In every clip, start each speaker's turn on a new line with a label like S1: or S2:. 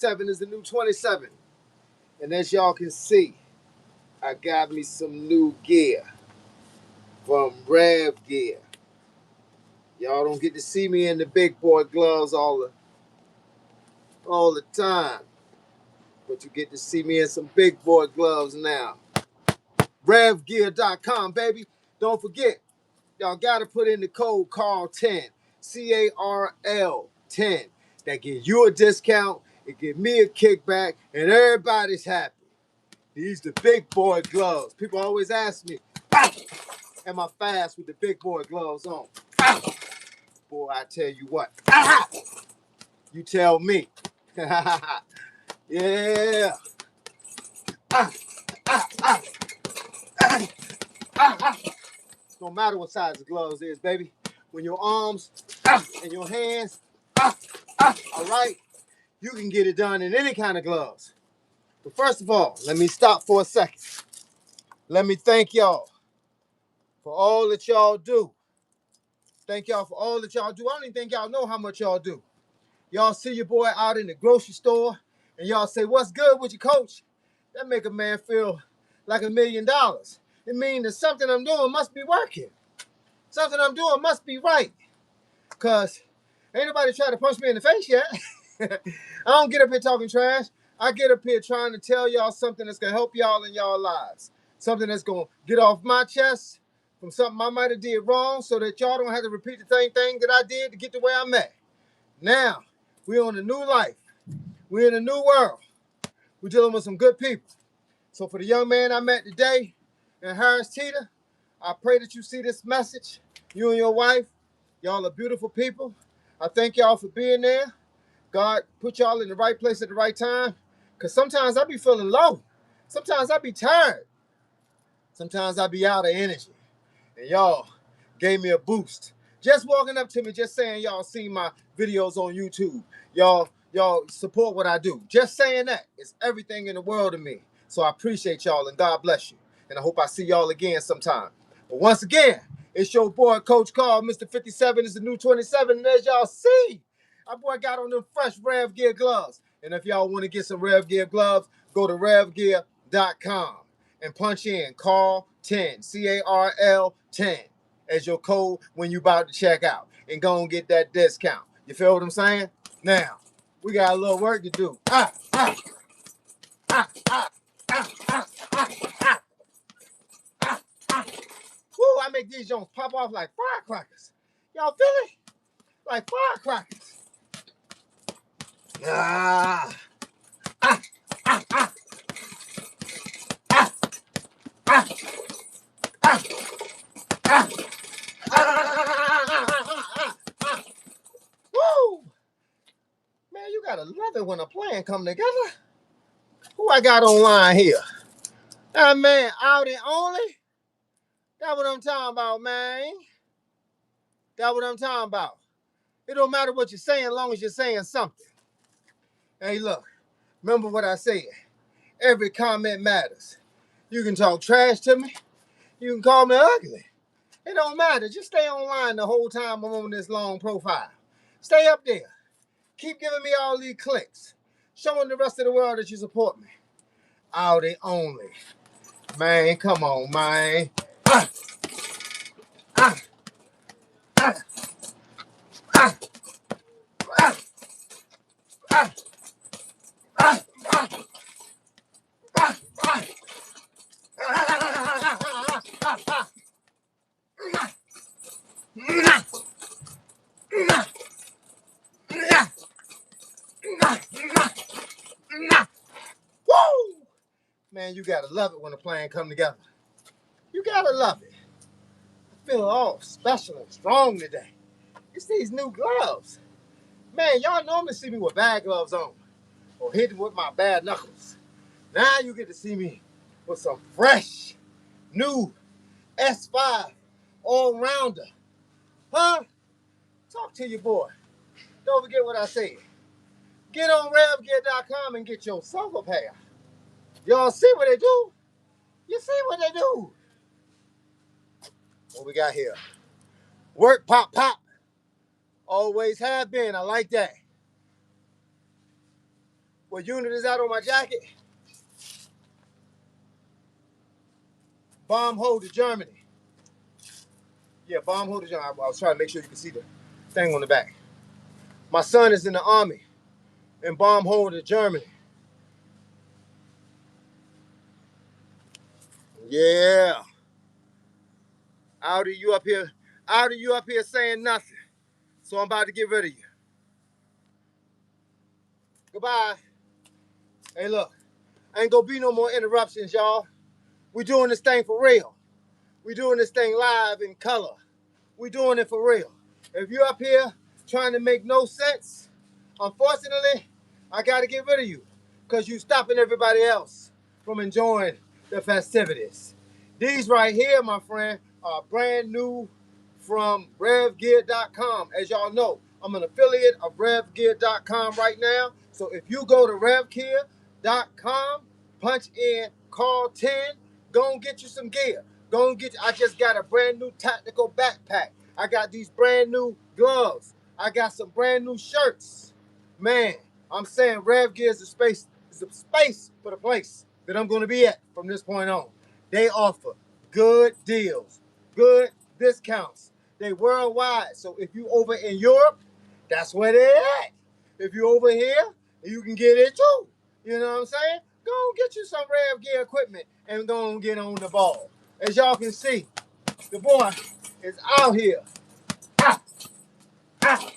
S1: 57 is the new 27. And as y'all can see, I got me some new gear from Rev Gear. Y'all don't get to see me in the big boy gloves all the time, but you get to see me in some big boy gloves now. RevGear.com, baby. Don't forget, y'all got to put in the code CARL10, CARL 10. That gives you a discount, it gives me a kickback, and everybody's happy. These the big boy gloves. People always ask me, "Ah, am I fast with the big boy gloves on?" Ah, boy, I tell you what. Ah, you tell me. Yeah. Ah, ah, ah, ah, ah, ah. No matter what size the gloves is, baby. When your arms and your hands, all right, you can get it done in any kind of gloves. But first of all, let me stop for a second. Let me thank y'all for all that y'all do. Thank y'all for all that y'all do. I don't even think y'all know how much y'all do. Y'all see your boy out in the grocery store and y'all say, "What's good with your coach?" That make a man feel like $1,000,000. It means that something I'm doing must be working. Something I'm doing must be right. Cause ain't nobody tried to punch me in the face yet. I don't get up here talking trash. I get up here trying to tell y'all something that's gonna help y'all in y'all lives. Something that's gonna get off my chest from something I might have did wrong so that y'all don't have to repeat the same thing that I did to get to where I'm at. Now, we're on a new life. We're in a new world. We're dealing with some good people. So for the young man I met today in Harris Teeter, I pray that you see this message. You and your wife, y'all are beautiful people. I thank y'all for being there. God put y'all in the right place at the right time. Because sometimes I be feeling low. Sometimes I be tired. Sometimes I be out of energy. And y'all gave me a boost. Just walking up to me, just saying y'all seen my videos on YouTube. Y'all support what I do. Just saying that. It's everything in the world to me. So I appreciate y'all and God bless you. And I hope I see y'all again sometime. But once again, it's your boy, Coach Carl. Mr. 57 is the new 27. And as y'all see, our boy got on them fresh Rev Gear gloves. And if y'all want to get some Rev Gear gloves, go to RevGear.com and punch in CARL10, CARL 10 as your code when you about to check out. And go and get that discount. You feel what I'm saying? Now, we got a little work to do. Woo, I make these joints pop off like firecrackers. Y'all feel it? Like firecrackers. Ah, ah, ah, ah, ah, ah, ah, ah, ah. Woo! Man, you gotta love it when a plan come together. Who I got online here? That man, Audi only? That's what I'm talking about, man. That's what I'm talking about. It don't matter what you're saying as long as you're saying something. Hey, look, remember what I said. Every comment matters. You can talk trash to me. You can call me ugly. It don't matter. Just stay online the whole time I'm on this long profile. Stay up there. Keep giving me all these clicks. Showing the rest of the world that you support me. Audi only. Man, come on, man. Ah, ah, ah, ah, ah, ah, ah, ah, ah, ah. Woo! Man, you gotta love it when a plan come together. You gotta love it. I feel all special and strong today. It's these new gloves. Man, y'all normally see me with bad gloves on or hitting with my bad knuckles. Now you get to see me with some fresh, new S5 all-rounder. Huh? Talk to your boy. Don't forget what I said. Get on RevGear.com and get yourself a pair. Y'all see what they do? You see what they do? What we got here? Work, pop, pop. Always have been. I like that. What unit is that on my jacket? Bomb holder Germany. Yeah, bomb holder Germany. I was trying to make sure you can see the thing on the back. My son is in the Army in bomb holder Germany. Yeah. Audi, you up here? Audi, you up here saying nothing. So I'm about to get rid of you. Goodbye. Hey, look. Ain't gonna be no more interruptions, y'all. We doing this thing for real. We doing this thing live in color. We doing it for real. If you up here trying to make no sense, unfortunately, I gotta get rid of you because you stopping everybody else from enjoying the festivities. These right here, my friend, are brand new from RevGear.com. As y'all know, I'm an affiliate of RevGear.com right now. So if you go to RevGear.com, punch in call 10, go and get you some gear. Go and get, I just got a brand new tactical backpack. I got these brand new gloves. I got some brand new shirts. Man, I'm saying Rev Gear is a space for the place that I'm going to be at from this point on. They offer good deals, good discounts. They worldwide. So if you over in Europe, that's where they're at. If you over here, you can get it too. You know what I'm saying? Go and get you some Rev Gear equipment and go and get on the ball. As y'all can see, the boy is out here. Ah, ah,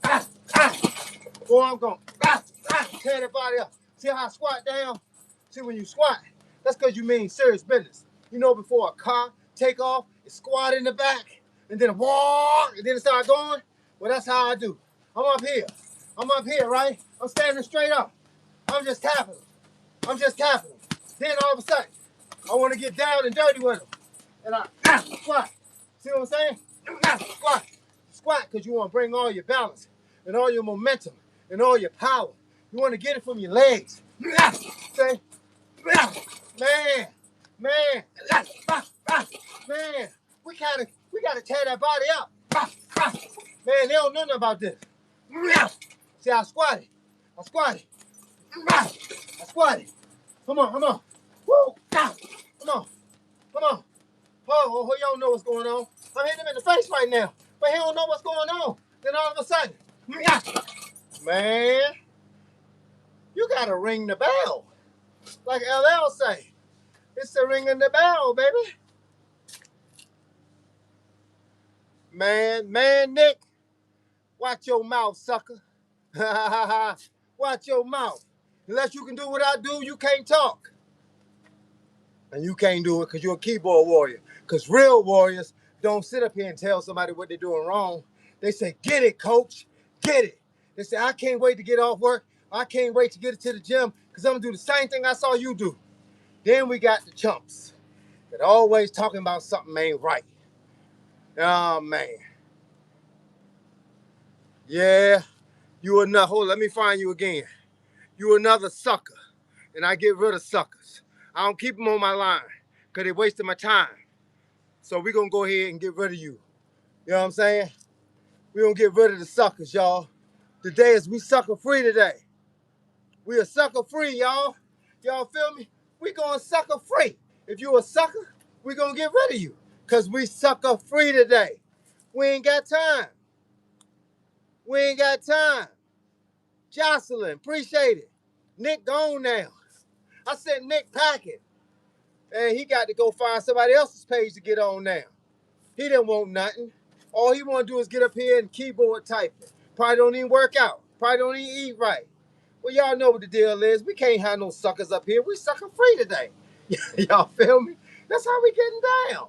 S1: ah, ah. Boy, I'm going tear that body up. See how I squat down? See, when you squat, that's because you mean serious business. You know, before a car take off, it squat in the back, and then walk, and then it start going. Well, that's how I do. I'm up here. I'm up here, right? I'm standing straight up. I'm just tapping them. I'm just tapping them. Then all of a sudden, I want to get down and dirty with them. And I squat. See what I'm saying? Squat. Squat because you want to bring all your balance and all your momentum and all your power. You want to get it from your legs. Say, man, man, man. We gotta tear that body up. Man, they don't know nothing about this. See, I squatted. I squatted. I squatted. Come on, come on. Woo! Come on, come on. Oh, he don't know what's going on. I'm hitting him in the face right now, but he don't know what's going on. Then all of a sudden, man, you gotta ring the bell. Like LL say, it's the ringing the bell, baby. Man, Nick, watch your mouth, sucker. Watch your mouth. Unless you can do what I do, you can't talk. And you can't do it because you're a keyboard warrior. Because real warriors don't sit up here and tell somebody what they're doing wrong. They say, get it, coach. Get it. They say, I can't wait to get off work. I can't wait to get it to the gym because I'm going to do the same thing I saw you do. Then we got the chumps that always talking about something ain't right. Oh, man. Yeah, you another. Hold on, let me find you again. You another sucker. And I get rid of suckers. I don't keep them on my line because they're wasting my time. So we're going to go ahead and get rid of you. You know what I'm saying? We're going to get rid of the suckers, y'all. Today is we sucker free today. We are sucker free, y'all. Y'all feel me? We going sucker free. If you a sucker, we going to get rid of you because we sucker free today. We ain't got time. We ain't got time. Jocelyn, appreciate it. Nick gone now. I sent Nick packing. And he got to go find somebody else's page to get on now. He didn't want nothing. All he want to do is get up here and keyboard typing. Probably don't even work out. Probably don't even eat right. Well, y'all know what the deal is. We can't have no suckers up here. We sucker free today. Y'all feel me? That's how we getting down.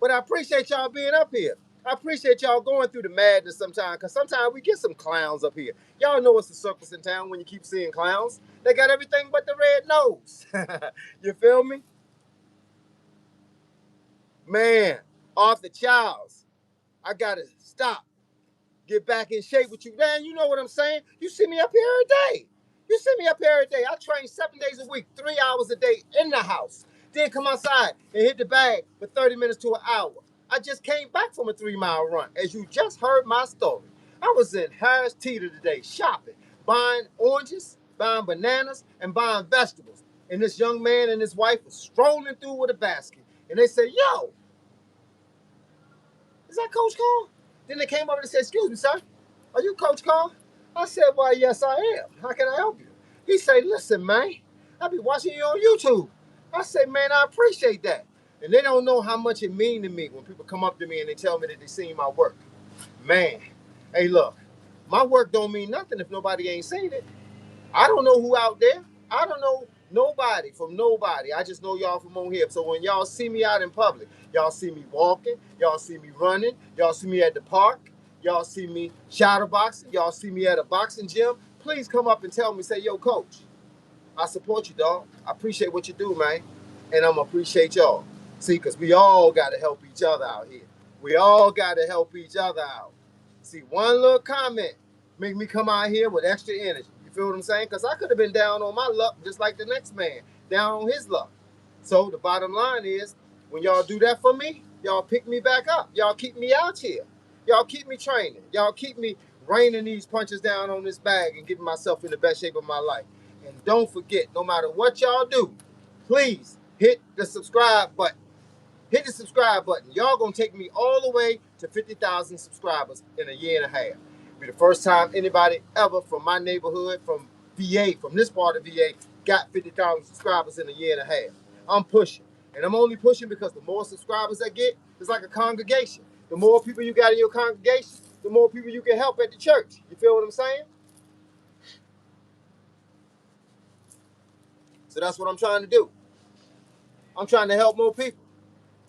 S1: But I appreciate y'all being up here. I appreciate y'all going through the madness sometimes, because sometimes we get some clowns up here. Y'all know it's the circus in town when you keep seeing clowns. They got everything but the red nose. You feel me? Man, Arthur Childs, I gotta stop. Get back in shape with you. Man, you know what I'm saying? You see me up here every day. You see me up here every day. I train 7 days a week, 3 hours a day in the house. Then come outside and hit the bag for 30 minutes to an hour. I just came back from a 3-mile run. As you just heard my story. I was in Harris Teeter today shopping, buying oranges, buying bananas and buying vegetables. And this young man and his wife was strolling through with a basket. And they said, yo, is that Coach Carl? Then they came over and said, excuse me, sir, are you Coach Carl? I said, why, yes, I am. How can I help you? He said, listen, man, I be watching you on YouTube. I said, man, I appreciate that. And they don't know how much it mean to me when people come up to me and they tell me that they seen my work. Man, hey, look, my work don't mean nothing if nobody ain't seen it. I don't know who out there. I don't know nobody from nobody. I just know y'all from on here. So when y'all see me out in public, y'all see me walking, y'all see me running, y'all see me at the park, y'all see me shadow boxing, y'all see me at a boxing gym, please come up and tell me, say, yo, coach, I support you, dog. I appreciate what you do, man. And I'm going to appreciate y'all. See, because we all got to help each other out here. We all got to help each other out. See, one little comment make me come out here with extra energy. You feel what I'm saying? Because I could have been down on my luck just like the next man, down on his luck. So the bottom line is, when y'all do that for me, y'all pick me back up. Y'all keep me out here. Y'all keep me training. Y'all keep me raining these punches down on this bag and getting myself in the best shape of my life. And don't forget, no matter what y'all do, please hit the subscribe button. Hit the subscribe button. Y'all gonna take me all the way to 50,000 subscribers in a year and a half. It'll be the first time anybody ever from my neighborhood, from VA, from this part of VA, got 50,000 subscribers in a year and a half. I'm pushing. And I'm only pushing because the more subscribers I get, it's like a congregation. The more people you got in your congregation, the more people you can help at the church. You feel what I'm saying? So that's what I'm trying to do. I'm trying to help more people.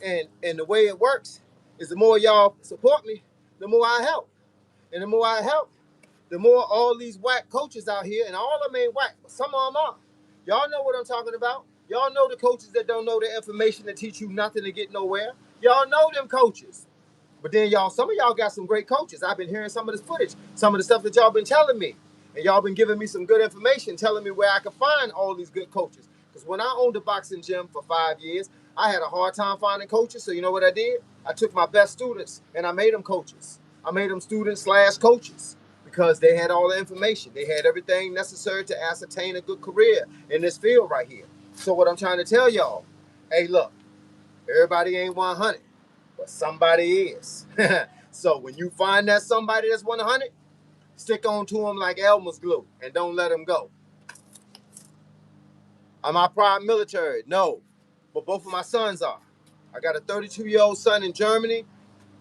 S1: And the way it works is the more y'all support me, the more I help. And the more I help, the more all these whack coaches out here, and all of them ain't whack, but some of them are. Y'all know what I'm talking about. Y'all know the coaches that don't know the information to teach you nothing to get nowhere. Y'all know them coaches. But then y'all, some of y'all got some great coaches. I've been hearing some of this footage, some of the stuff that y'all been telling me. And y'all been giving me some good information, telling me where I can find all these good coaches. Because when I owned a boxing gym for 5 years, I had a hard time finding coaches. So you know what I did? I took my best students and I made them coaches. I made them students slash coaches because they had all the information. They had everything necessary to ascertain a good career in this field right here. So what I'm trying to tell y'all, hey, look, everybody ain't 100, but somebody is. So when you find that somebody that's 100, stick on to them like Elmer's glue and don't let them go. Am I proud military? No, but both of my sons are. I got a 32-year-old son in Germany,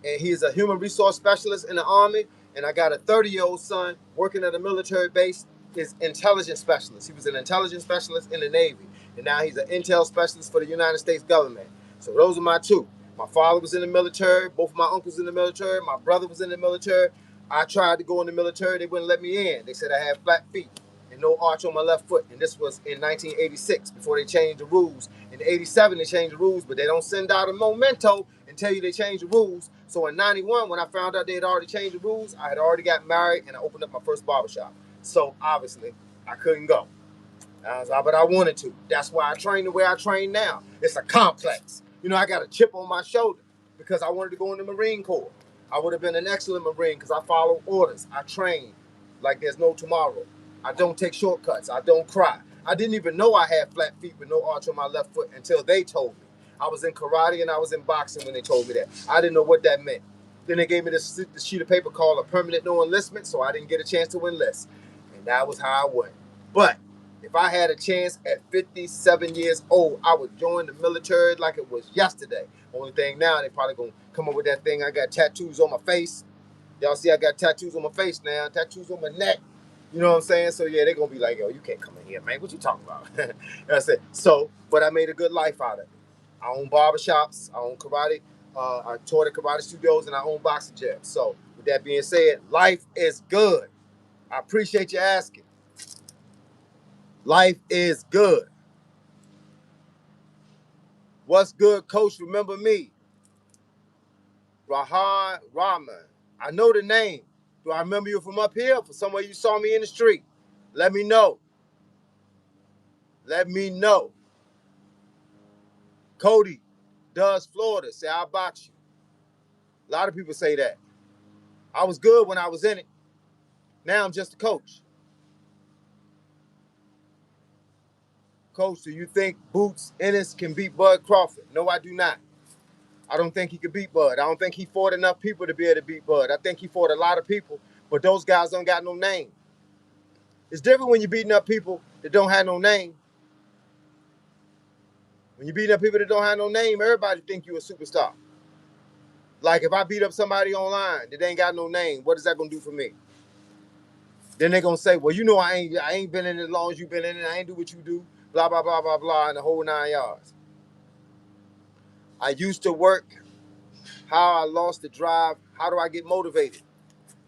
S1: and he's a human resource specialist in the Army. And I got a 30-year-old son working at a military base, is intelligence specialist. He was an intelligence specialist in the Navy, and now he's an intel specialist for the United States government. So those are my two. My father was in the military. Both of my uncles in the military. My brother was in the military. I tried to go in the military. They wouldn't let me in. They said I had flat feet and no arch on my left foot. And this was in 1986 before they changed the rules. In 87, they changed the rules, but they don't send out a memento and tell you they changed the rules. So in 91, when I found out they had already changed the rules, I had already got married and I opened up my first barbershop. So obviously, I couldn't go. But I wanted to. That's why I train the way I train now. It's a complex. You know, I got a chip on my shoulder because I wanted to go in the Marine Corps. I would have been an excellent Marine because I follow orders. I train like there's no tomorrow. I don't take shortcuts. I don't cry. I didn't even know I had flat feet with no arch on my left foot until they told me. I was in karate and I was in boxing when they told me that. I didn't know what that meant. Then they gave me this sheet of paper called a permanent no enlistment, so I didn't get a chance to enlist. And that was how I went. But if I had a chance at 57 years old, I would join the military like it was yesterday. Only thing now, they probably gonna come up with that thing. I got tattoos on my face. Y'all see I got tattoos on my face now, tattoos on my neck. You know what I'm saying? So yeah, they're gonna be like, yo, you can't come in here, man. What you talking about? That's it. So, but I made a good life out of it. I own barbershops, I own karate, I taught at karate studios, and I own boxing gyms. So with that being said, life is good. I appreciate you asking. Life is good. What's good, coach? Remember me, Rahan Rahman. I know the name. Do I remember you from up here? For somewhere you saw me in the street? Let me know. Let me know. Cody does Florida. Say I'll box you. A lot of people say that. I was good when I was in it. Now I'm just a coach. Coach, do you think Boots Ennis can beat Bud Crawford? No, I do not. I don't think he could beat Bud. I don't think he fought enough people to be able to beat Bud. I think he fought a lot of people, but those guys don't got no name. It's different when you're beating up people that don't have no name. When you beat up people that don't have no name, everybody think you a superstar. Like if I beat up somebody online that ain't got no name, what is that gonna do for me? Then they're gonna say, well, you know, I ain't been in it as long as you've been in it. I ain't do what you do, blah, blah, blah, blah, blah, and the whole 9 yards. I used to work, how I lost the drive, how do I get motivated?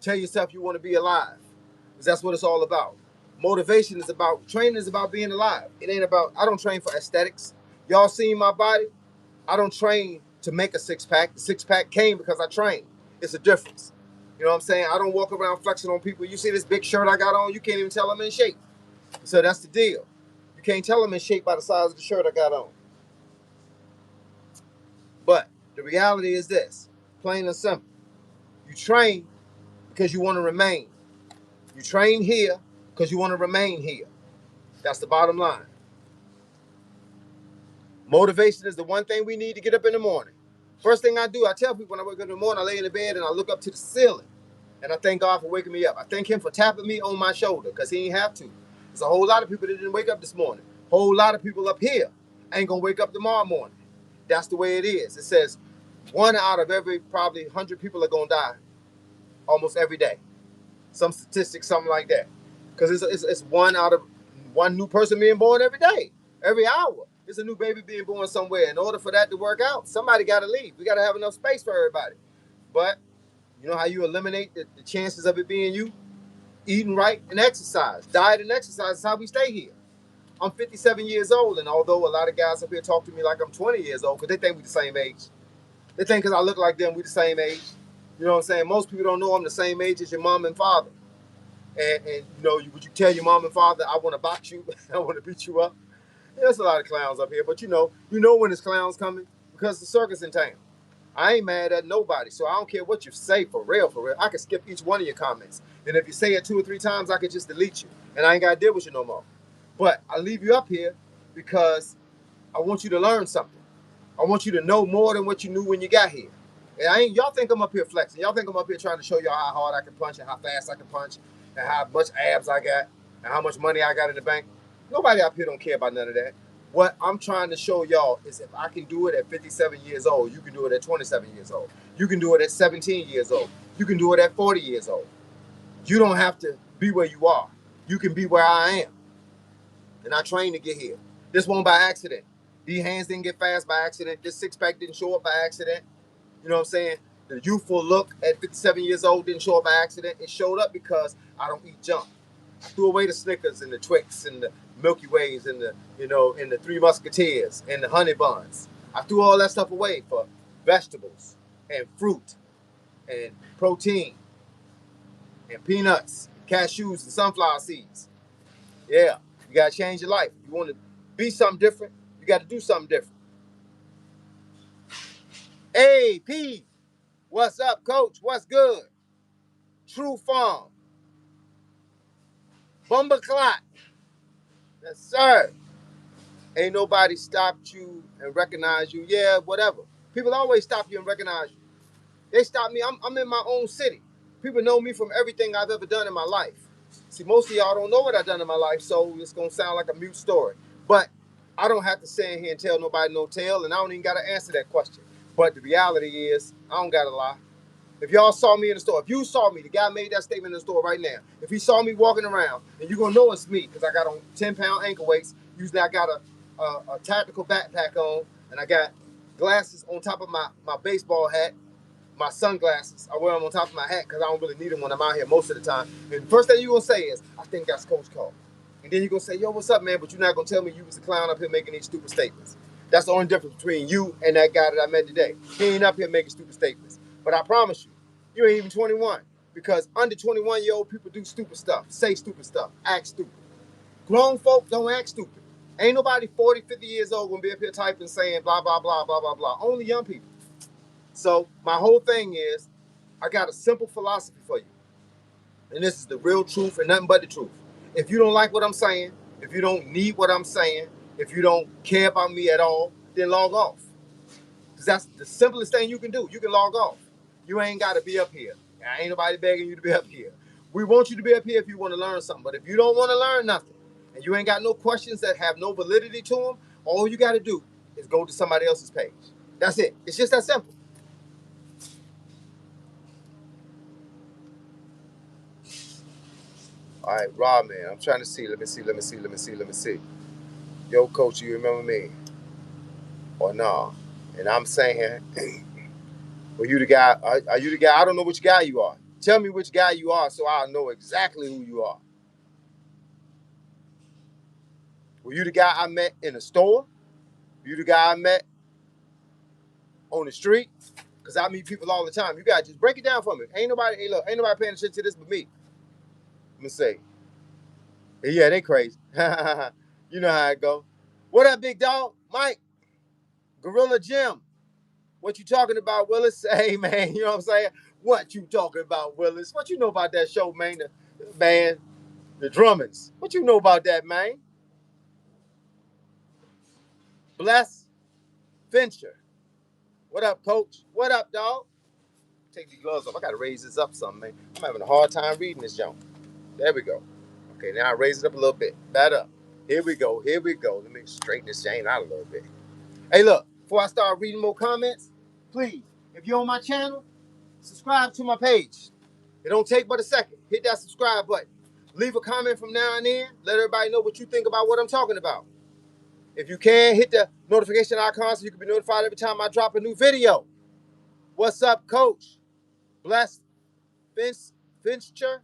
S1: Tell yourself you want to be alive. Because that's what it's all about. Motivation is about, training is about being alive. It ain't about, I don't train for aesthetics. Y'all seen my body? I don't train to make a six-pack. The six-pack came because I trained. It's a difference. You know what I'm saying? I don't walk around flexing on people. You see this big shirt I got on, you can't even tell I'm in shape. So that's the deal. You can't tell I'm in shape by the size of the shirt I got on. But the reality is this, plain and simple. You train because you want to remain. You train here because you want to remain here. That's the bottom line. Motivation is the one thing we need to get up in the morning. First thing I do, I tell people when I wake up in the morning, I lay in the bed and I look up to the ceiling. And I thank God for waking me up. I thank him for tapping me on my shoulder because he ain't have to. There's a whole lot of people that didn't wake up this morning. Whole lot of people up here ain't going to wake up tomorrow morning. That's the way it is. It says 1 out of every probably 100 people are going to die almost every day. Some statistics, something like that. Because it's 1 out of 1 new person being born every day, every hour. There's a new baby being born somewhere. In order for that to work out, somebody got to leave. We got to have enough space for everybody. But you know how you eliminate the chances of it being you? Eating right and exercise. Diet and exercise is how we stay here. I'm 57 years old, and although a lot of guys up here talk to me like I'm 20 years old, because they think we the same age. They think because I look like them, we the same age. You know what I'm saying? Most people don't know I'm the same age as your mom and father. And you know, would you tell your mom and father, I want to box you, I want to beat you up? Yeah, there's a lot of clowns up here, but you know when there's clowns coming because the circus in town. I ain't mad at nobody, so I don't care what you say for real, for real. I can skip each one of your comments. And if you say it 2 or 3 times, I could just delete you. And I ain't got to deal with you no more. But I leave you up here because I want you to learn something. I want you to know more than what you knew when you got here. And y'all think I'm up here flexing. Y'all think I'm up here trying to show y'all how hard I can punch and how fast I can punch and how much abs I got and how much money I got in the bank. Nobody up here don't care about none of that. What I'm trying to show y'all is if I can do it at 57 years old, you can do it at 27 years old. You can do it at 17 years old. You can do it at 40 years old. You don't have to be where you are. You can be where I am. And I trained to get here. This won't by accident. These hands didn't get fast by accident. This six-pack didn't show up by accident. You know what I'm saying? The youthful look at 57 years old didn't show up by accident. It showed up because I don't eat junk. I threw away the Snickers and the Twix and the Milky Ways and the, and the Three Musketeers and the honey buns. I threw all that stuff away for vegetables and fruit and protein and peanuts, cashews and sunflower seeds. Yeah, you gotta change your life. You want to be something different, you got to do something different. Hey, P, what's up, coach? What's good? True Farm. Bumba Clot. Yes, sir. Ain't nobody stopped you and recognized you. Yeah, whatever. People always stop you and recognize you. They stop me. I'm in my own city. People know me from everything I've ever done in my life. See, most of y'all don't know what I've done in my life, so it's going to sound like a mute story. But I don't have to stand here and tell nobody no tale, and I don't even got to answer that question. But the reality is, I don't got to lie. If y'all saw me in the store, if you saw me, the guy made that statement in the store right now. If he saw me walking around, and you're going to know it's me because I got on 10-pound ankle weights. Usually I got a tactical backpack on, and I got glasses on top of my baseball hat, my sunglasses. I wear them on top of my hat because I don't really need them when I'm out here most of the time. And the first thing you're going to say is, I think that's Coach Cole. And then you're going to say, yo, what's up, man? But you're not going to tell me you was a clown up here making these stupid statements. That's the only difference between you and that guy that I met today. He ain't up here making stupid statements. But I promise you, you ain't even 21. Because under 21-year-old people do stupid stuff, say stupid stuff, act stupid. Grown folk don't act stupid. Ain't nobody 40, 50 years old gonna be up here typing saying blah, blah, blah, blah, blah, blah. Only young people. So my whole thing is, I got a simple philosophy for you. And this is the real truth and nothing but the truth. If you don't like what I'm saying, if you don't need what I'm saying, If you don't care about me at all, then log off. Because that's the simplest thing you can do. You can log off. You ain't got to be up here. Ain't nobody begging you to be up here. We want you to be up here if you want to learn something. But if you don't want to learn nothing and you ain't got no questions that have no validity to them, all you got to do is go to somebody else's page. That's it. It's just that simple. All right, Rob, man. I'm trying to see. Let me see. Yo, coach, you remember me? Or nah? And I'm saying, well, you the guy? Are you the guy? I don't know which guy you are. Tell me which guy you are so I'll know exactly who you are. Were you the guy I met in a store? You the guy I met on the street? Because I meet people all the time. You guys just break it down for me. Ain't nobody paying attention to this but me. I'm going to say, yeah, they crazy. You know how it go. What up, big dog? Mike, Gorilla Jim. What you talking about, Willis? Hey, man, you know what I'm saying? What you talking about, Willis? What you know about that show, man? The Drummonds. What you know about that, man? Bless Fincher. What up, coach? What up, dog? Take these gloves off. I got to raise this up some, man. I'm having a hard time reading this junk. There we go. Okay, now I raise it up a little bit. Back up. Here we go. Let me straighten this chain out a little bit. Hey, look, before I start reading more comments, please, if you're on my channel, subscribe to my page. It don't take but a second. Hit that subscribe button. Leave a comment from now and then. Let everybody know what you think about what I'm talking about. If you can, hit the notification icon so you can be notified every time I drop a new video. What's up, coach? Bless Fincher?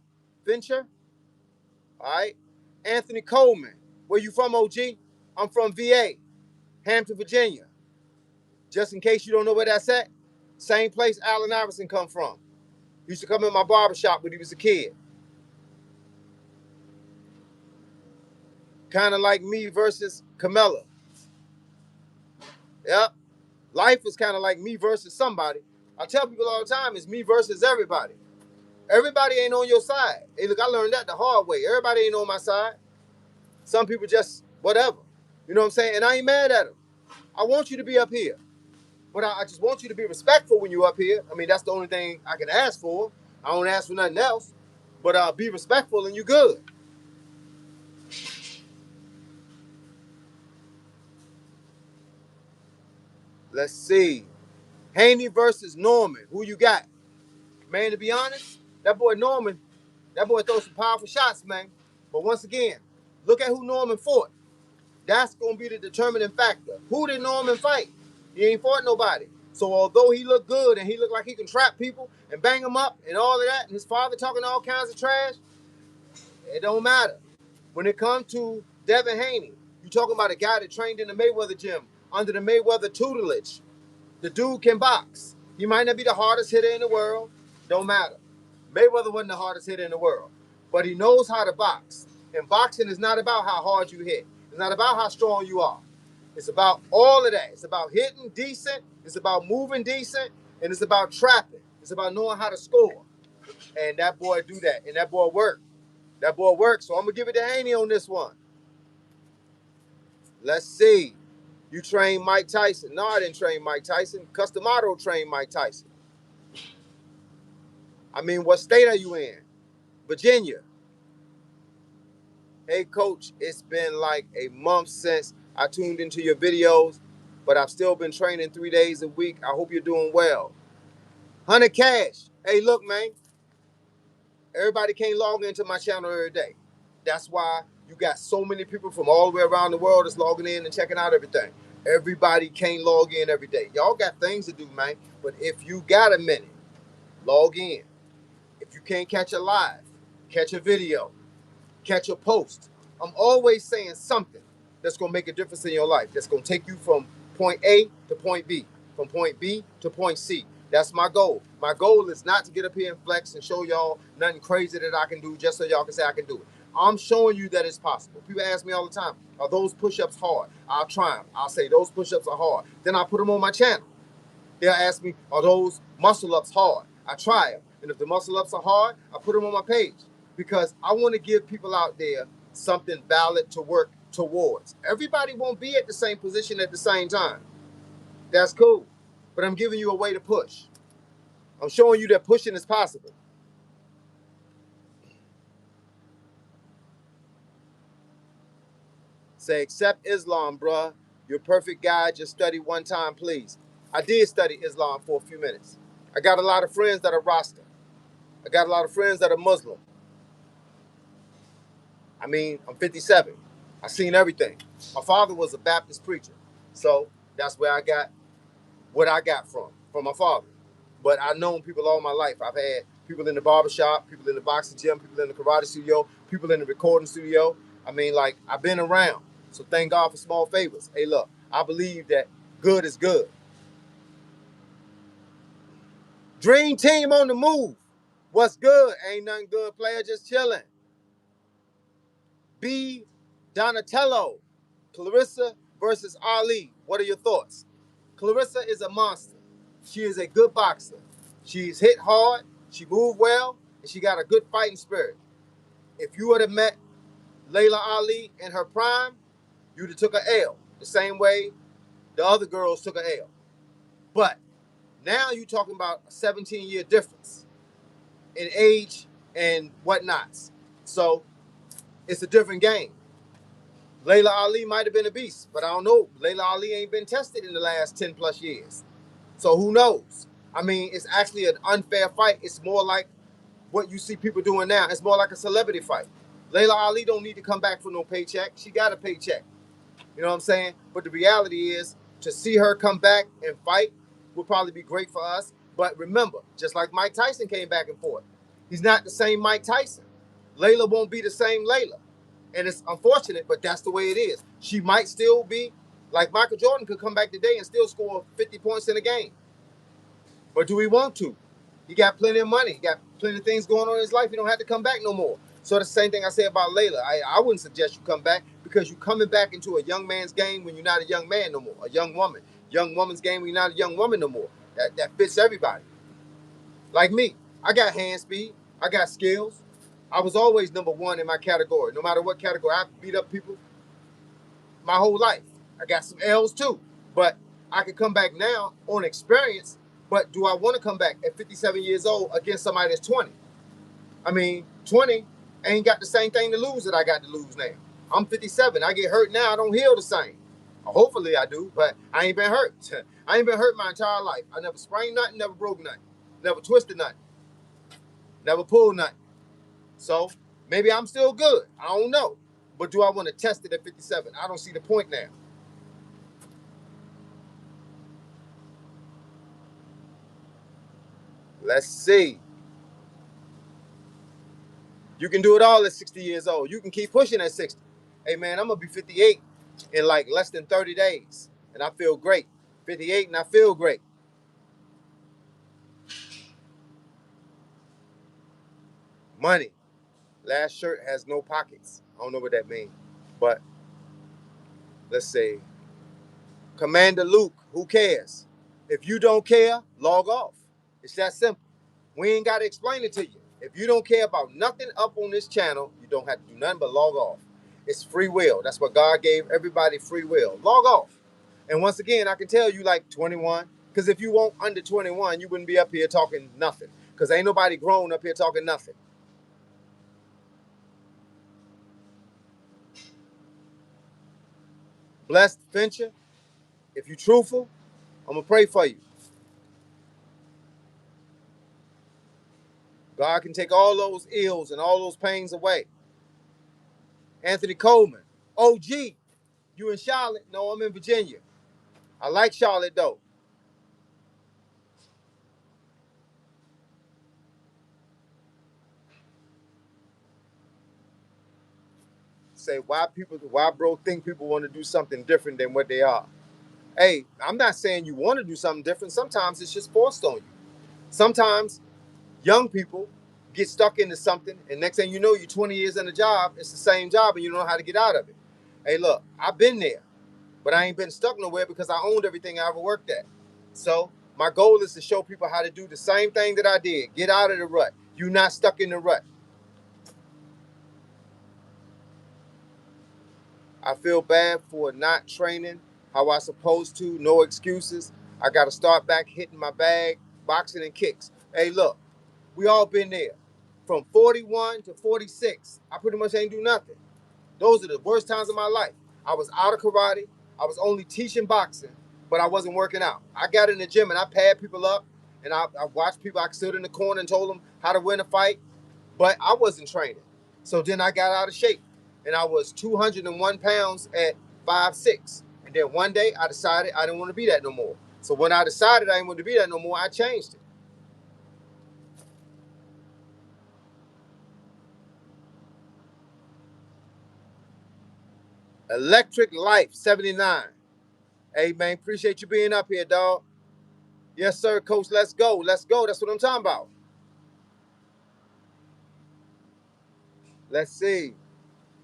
S1: All right. Anthony Coleman. Where you from, OG? I'm from VA, Hampton, Virginia. Just in case you don't know where that's at, same place Allen Iverson come from. He used to come in my barbershop when he was a kid. Kind of like me versus Camilla. Yep. Life is kind of like me versus somebody. I tell people all the time, it's me versus everybody. Everybody ain't on your side. Hey, look, I learned that the hard way. Everybody ain't on my side. Some people just whatever. You know what I'm saying? And I ain't mad at them. I want you to be up here. But I just want you to be respectful when you're up here. I mean, that's the only thing I can ask for. I don't ask for nothing else. But be respectful and you good. Let's see. Haney versus Norman. Who you got? Man, to be honest, that boy Norman, that boy throws some powerful shots, man. But once again, look at who Norman fought. That's going to be the determining factor. Who did Norman fight? He ain't fought nobody. So although he looked good and he looked like he can trap people and bang them up and all of that, and his father talking all kinds of trash, it don't matter. When it comes to Devin Haney, you talking about a guy that trained in the Mayweather gym under the Mayweather tutelage. The dude can box. He might not be the hardest hitter in the world. Don't matter. Mayweather wasn't the hardest hitter in the world. But he knows how to box. And boxing is not about how hard you hit. It's not about how strong you are. It's about all of that. It's about hitting decent. It's about moving decent. And it's about trapping. It's about knowing how to score. And that boy do that. And that boy work. That boy works. So I'm going to give it to Haney on this one. Let's see. You trained Mike Tyson. No, I didn't train Mike Tyson. Customato trained Mike Tyson. I mean, what state are you in? Virginia. Hey, coach, it's been like a month since I tuned into your videos, but I've still been training 3 days a week. I hope you're doing well. 100 Cash. Hey, look, man. Everybody can't log into my channel every day. That's why you got so many people from all the way around the world that's logging in and checking out everything. Everybody can't log in every day. Y'all got things to do, man. But if you got a minute, log in. If you can't catch a live, catch a video, catch a post. I'm always saying something that's going to make a difference in your life. That's going to take you from point A to point B, from point B to point C. That's my goal. My goal is not to get up here and flex and show y'all nothing crazy that I can do just so y'all can say I can do it. I'm showing you that it's possible. People ask me all the time, are those push-ups hard? I'll try them. I'll say those push-ups are hard. Then I'll put them on my channel. They'll ask me, are those muscle-ups hard? I try them. And if the muscle-ups are hard, I put them on my page. Because I want to give people out there something valid to work towards. Everybody won't be at the same position at the same time. That's cool. But I'm giving you a way to push. I'm showing you that pushing is possible. Say, accept Islam, bruh. You're a perfect guy. Just study one time, please. I did study Islam for a few minutes. I got a lot of friends that are Rasta. I got a lot of friends that are Muslim. I mean, I'm 57. I've seen everything. My father was a Baptist preacher. So that's where I got what I got from my father. But I've known people all my life. I've had people in the barbershop, people in the boxing gym, people in the karate studio, people in the recording studio. I mean, like, I've been around. So thank God for small favors. Hey, look, I believe that good is good. Dream team on the move. What's good? Ain't nothing good, player, just chilling. B. Donatello. Clarissa versus Ali. What are your thoughts? Clarissa is a monster. She is a good boxer. She's hit hard, she moved well, and she got a good fighting spirit. If you would have met Layla Ali in her prime, you'd have took a L. The same way the other girls took a L. But now you're talking about a 17-year difference in age and whatnots. So it's a different game. Layla Ali might have been a beast, but I don't know. Layla Ali ain't been tested in the last 10 plus years. So who knows? I mean, it's actually an unfair fight. It's more like what you see people doing now. It's more like a celebrity fight. Layla Ali don't need to come back for no paycheck. She got a paycheck. You know what I'm saying? But the reality is, to see her come back and fight would probably be great for us. But remember, just like Mike Tyson came back and forth, he's not the same Mike Tyson. Layla won't be the same Layla. And it's unfortunate, but that's the way it is. She might still be like Michael Jordan could come back today and still score 50 points in a game. But do we want to? He got plenty of money. He got plenty of things going on in his life. He don't have to come back no more. So the same thing I say about Layla. I wouldn't suggest you come back because you're coming back into a young man's game when you're not a young man no more. A young woman. Young woman's game when you're not a young woman no more. That fits everybody. Like me. I got hand speed. I got skills. I was always number one in my category. No matter what category. I beat up people my whole life. I got some L's too. But I can come back now on experience. But do I want to come back at 57 years old against somebody that's 20? I mean, 20 ain't got the same thing to lose that I got to lose now. I'm 57. I get hurt now. I don't heal the same. Hopefully I do, but I ain't been hurt. I ain't been hurt my entire life. I never sprained nothing, never broke nothing, never twisted nothing, never pulled nothing. So maybe I'm still good. I don't know. But do I want to test it at 57? I don't see the point now. Let's see. You can do it all at 60 years old. You can keep pushing at 60. Hey, man, I'm going to be 58 in like less than 30 days. And I feel great. 58 and I feel great. Money. Last shirt has no pockets. I don't know what that means. But let's say, Commander Luke, who cares? If you don't care, log off. It's that simple. We ain't got to explain it to you. If you don't care about nothing up on this channel, you don't have to do nothing but log off. It's free will. That's what God gave everybody, free will. Log off. And once again, I can tell you like 21, because if you weren't under 21, you wouldn't be up here talking nothing, because ain't nobody grown up here talking nothing. Blessed Fincher, if you truthful, I'm going to pray for you. God can take all those ills and all those pains away. Anthony Coleman, OG, you in Charlotte? No, I'm in Virginia. I like Charlotte, though. Say, why bro think people want to do something different than what they are? Hey, I'm not saying you want to do something different. Sometimes it's just forced on you. Sometimes young people get stuck into something, and next thing you know, you're 20 years in a job. It's the same job, and you don't know how to get out of it. Hey, look, I've been there, but I ain't been stuck nowhere because I owned everything I ever worked at. So my goal is to show people how to do the same thing that I did. Get out of the rut. You're not stuck in the rut. I feel bad for not training how I supposed to. No excuses. I got to start back hitting my bag, boxing and kicks. Hey, look, we all been there. From 41 to 46, I pretty much ain't do nothing. Those are the worst times of my life. I was out of karate. I was only teaching boxing, but I wasn't working out. I got in the gym and I paired people up, and I watched people. I stood in the corner and told them how to win a fight, but I wasn't training. So then I got out of shape, and I was 201 pounds at 5'6". And then one day I decided I didn't want to be that no more. So when I decided I didn't want to be that no more, I changed it. Electric Life 79. Hey man, appreciate you being up here, dog. Yes, sir, coach. Let's go. Let's go. That's what I'm talking about. Let's see.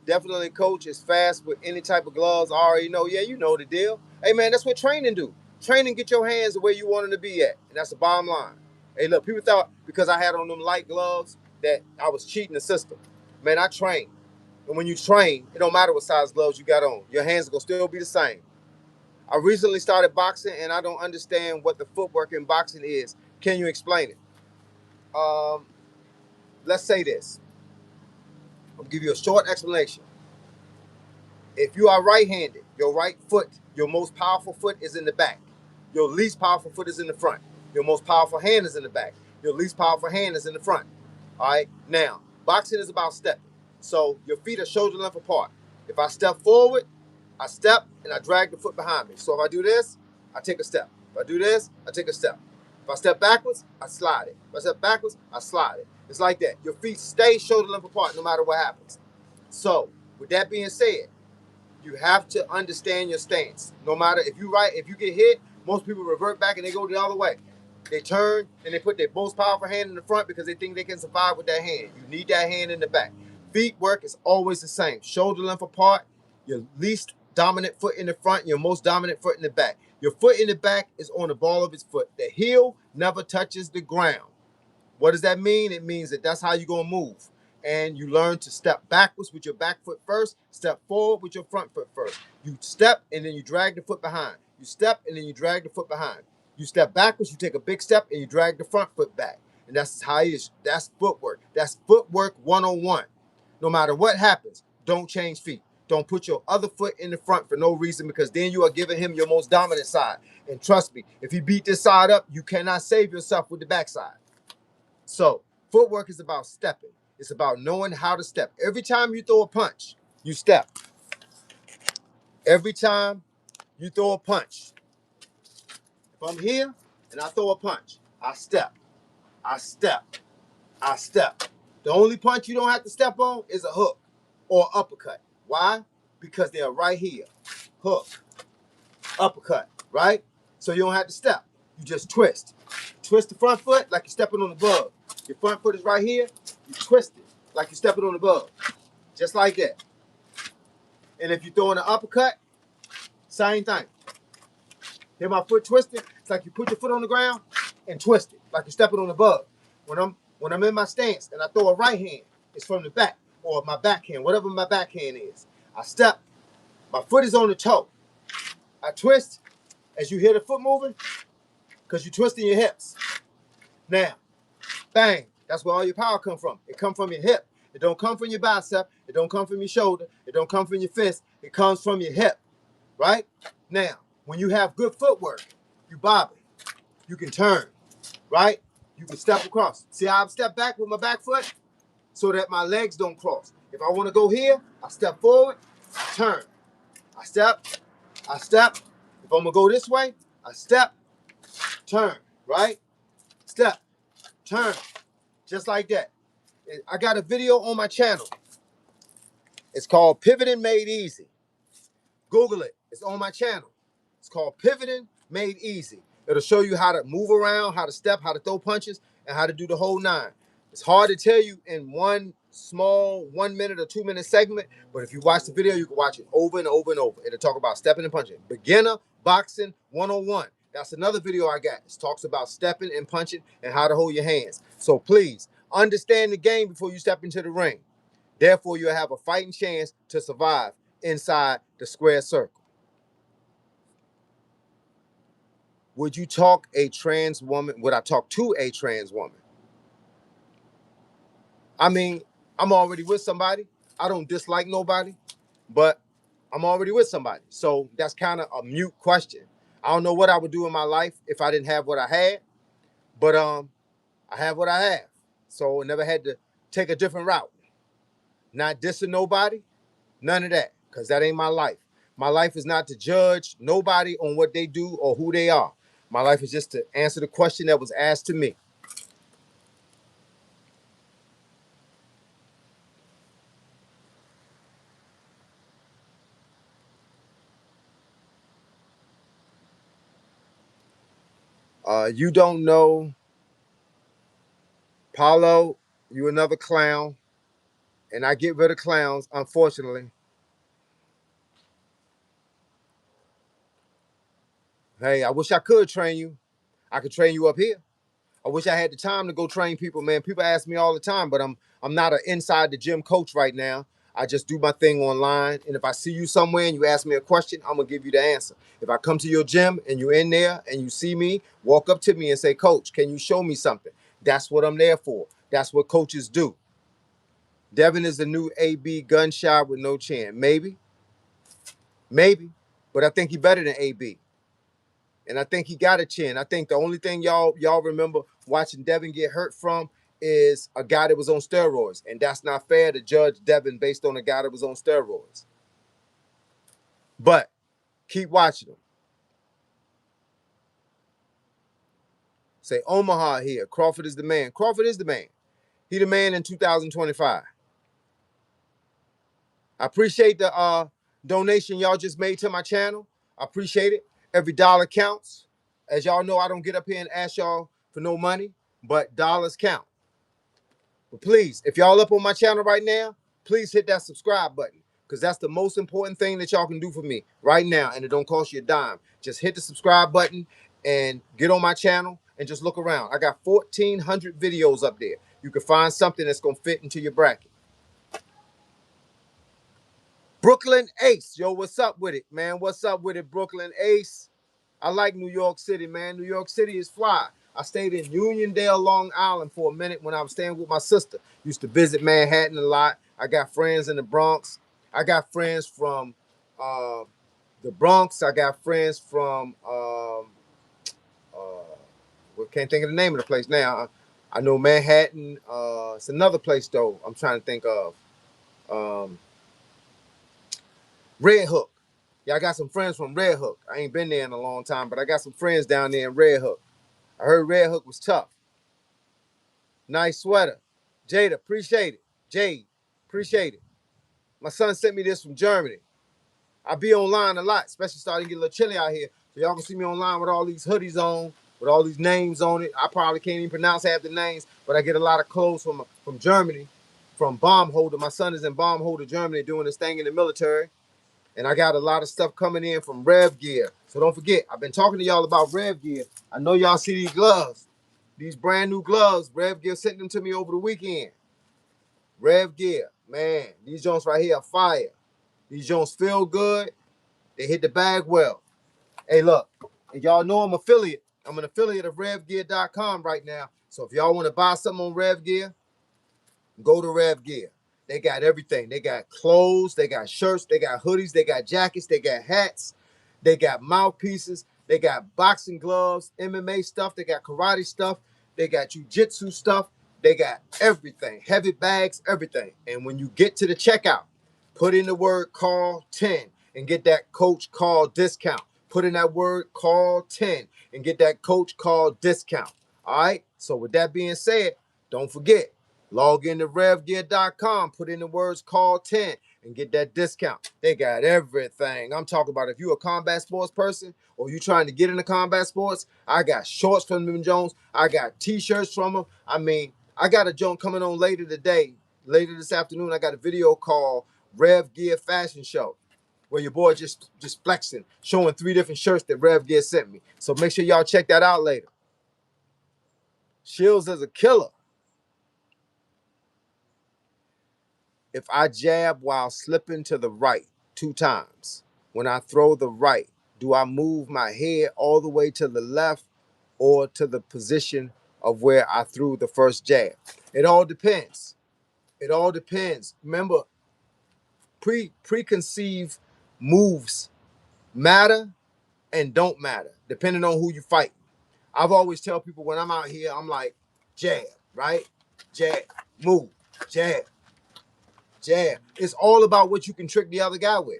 S1: Definitely, coach is fast with any type of gloves. I already know. Yeah, you know the deal. Hey, man, that's what training do. Training get your hands where you want them to be at, and that's the bottom line. Hey, look, people thought because I had on them light gloves that I was cheating the system. Man, I train, and when you train, it don't matter what size gloves you got on. Your hands are gonna still be the same. I recently started boxing, and I don't understand what the footwork in boxing is. Can you explain it? Um, let's say this. I'm gonna give you a short explanation. If you are right-handed, your right foot, your most powerful foot is in the back. Your least powerful foot is in the front. Your most powerful hand is in the back. Your least powerful hand is in the front. All right. Now, boxing is about stepping. So your feet are shoulder length apart. If I step forward, I step and I drag the foot behind me. So if I do this, I take a step. If I do this, I take a step. If I step backwards, I slide it. If I step backwards, I slide it. It's like that. Your feet stay shoulder length apart no matter what happens. So with that being said, you have to understand your stance. No matter if you get hit, most people revert back and they go the other way. They turn and they put their most powerful hand in the front because they think they can survive with that hand. You need that hand in the back. Feet work is always the same. Shoulder length apart, your least dominant foot in the front, your most dominant foot in the back. Your foot in the back is on the ball of its foot. The heel never touches the ground. What does that mean? It means that that's how you're going to move. And you learn to step backwards with your back foot first, step forward with your front foot first. You step and then you drag the foot behind. You step and then you drag the foot behind. You step backwards, you take a big step and you drag the front foot back. And that's how it is. That's footwork. That's footwork 101. No matter what happens, don't change feet. Don't put your other foot in the front for no reason because then you are giving him your most dominant side. And trust me, if you beat this side up, you cannot save yourself with the backside. So footwork is about stepping. It's about knowing how to step. Every time you throw a punch, you step. Every time you throw a punch. If I'm here and I throw a punch, I step. I step. I step. The only punch you don't have to step on is a hook or uppercut. Why? Because they're right here. Hook, uppercut, right? So you don't have to step. You just twist. Twist the front foot like you're stepping on the bug. Your front foot is right here. You twist it like you're stepping on the bug. Just like that. And if you're throwing an uppercut, same thing. Hear my foot twisted? It's like you put your foot on the ground and twist it, like you're stepping on a bug. When I'm in my stance and I throw a right hand, it's from the back or my backhand, whatever my backhand is. I step, my foot is on the toe. I twist as you hear the foot moving because you're twisting your hips. Now, bang, that's where all your power come from. It come from your hip. It don't come from your bicep. It don't come from your shoulder. It don't come from your fist. It comes from your hip, right? Now, when you have good footwork, you bob it. You can turn, right? You can step across. See how I step back with my back foot? So that my legs don't cross. If I want to go here, I step forward, I turn. I step, I step. If I'm going to go this way, I step, turn, right? Step, turn, just like that. I got a video on my channel. It's called Pivoting Made Easy. Google it. It's on my channel. It's called Pivoting Made Easy. It'll show you how to move around, how to step, how to throw punches, and how to do the whole nine. It's hard to tell you in one small 1 minute or 2 minute segment, but if you watch the video, you can watch it over and over and over. It'll talk about stepping and punching. Beginner Boxing 101. That's another video I got. It talks about stepping and punching and how to hold your hands. So please, understand the game before you step into the ring. Therefore, you'll have a fighting chance to survive inside the square circle. Would you talk a trans woman? Would I talk to a trans woman? I mean, I'm already with somebody. I don't dislike nobody, but I'm already with somebody. So that's kind of a mute question. I don't know what I would do in my life if I didn't have what I had, but I have what I have. So I never had to take a different route. Not dissing nobody, none of that, because that ain't my life. My life is not to judge nobody on what they do or who they are. My life is just to answer the question that was asked to me. You don't know, Paulo, you another clown, and I get rid of clowns, unfortunately. Hey, I wish I could train you. I could train you up here. I wish I had the time to go train people, man. People ask me all the time, but I'm not an inside the gym coach right now. I just do my thing online. And if I see you somewhere and you ask me a question, I'm gonna give you the answer. If I come to your gym and you're in there and you see me, walk up to me and say, Coach, can you show me something? That's what I'm there for. That's what coaches do. Devin is the new AB gunshot with no chin. Maybe, maybe, but I think he better than AB. And I think he got a chin. I think the only thing y'all remember watching Devin get hurt from is a guy that was on steroids, and that's not fair to judge Devin based on a guy that was on steroids. But keep watching him. Say Omaha here. Crawford is the man. Crawford is the man. He the man in 2025. I appreciate the donation y'all just made to my channel. I appreciate it. Every dollar counts. As y'all know, I don't get up here and ask y'all for no money, but dollars count. But please, if y'all up on my channel right now, please hit that subscribe button because that's the most important thing that y'all can do for me right now, and it don't cost you a dime. Just hit the subscribe button and get on my channel and just look around. I got 1,400 videos up there. You can find something that's going to fit into your bracket. Brooklyn Ace. Yo, what's up with it, man? What's up with it, Brooklyn Ace? I like New York City, man. New York City is fly. I stayed in Uniondale, Long Island for a minute when I was staying with my sister. Used to visit Manhattan a lot. I got friends in the Bronx. I got friends from the Bronx. I got friends from, can't think of the name of the place now. I know Manhattan. It's another place, though, I'm trying to think of. Um, Red Hook. Yeah, I got some friends from Red Hook. I ain't been there in a long time, but I got some friends down there in Red Hook. I heard Red Hook was tough. Nice sweater. Jada, appreciate it. Jade, appreciate it. My son sent me this from Germany. I be online a lot, especially starting to get a little chilly out here. So y'all can see me online with all these hoodies on, with all these names on it. I probably can't even pronounce half the names, but I get a lot of clothes from Germany, from Baumholder. My son is in Baumholder, Germany, doing his thing in the military. And I got a lot of stuff coming in from Rev Gear. So don't forget, I've been talking to y'all about Rev Gear. I know y'all see these gloves. These brand new gloves. Rev Gear sent them to me over the weekend. Rev Gear, man, these joints right here are fire. These joints feel good. They hit the bag well. Hey, look, and y'all know I'm affiliate. I'm an affiliate of RevGear.com right now. So if y'all want to buy something on Rev Gear, go to Rev Gear. They got everything. They got clothes, they got shirts, they got hoodies, they got jackets, they got hats, they got mouthpieces, they got boxing gloves, MMA stuff, they got karate stuff, they got jujitsu stuff, they got everything, heavy bags, everything. And when you get to the checkout, put in the word call 10 and get that coach call discount. Put in that word call 10 and get that coach call discount. All right. So with that being said, don't forget, log into RevGear.com, put in the words call 10 and get that discount. They got everything. I'm talking about if you're a combat sports person or you trying to get into combat sports, I got shorts from them Jones. I got t-shirts from them. I mean, I got a joint coming on later today. Later this afternoon, I got a video called Rev Gear Fashion Show where your boy just flexing, showing 3 different shirts that Rev Gear sent me. So make sure y'all check that out later. Shields is a killer. If I jab while slipping to the right, 2 times. When I throw the right, do I move my head all the way to the left or to the position of where I threw the first jab? It all depends. It all depends. Remember, preconceived moves matter and don't matter, depending on who you fight. I've always tell people when I'm out here, I'm like, jab, right? Jab, move, jab, jab. It's all about what you can trick the other guy with.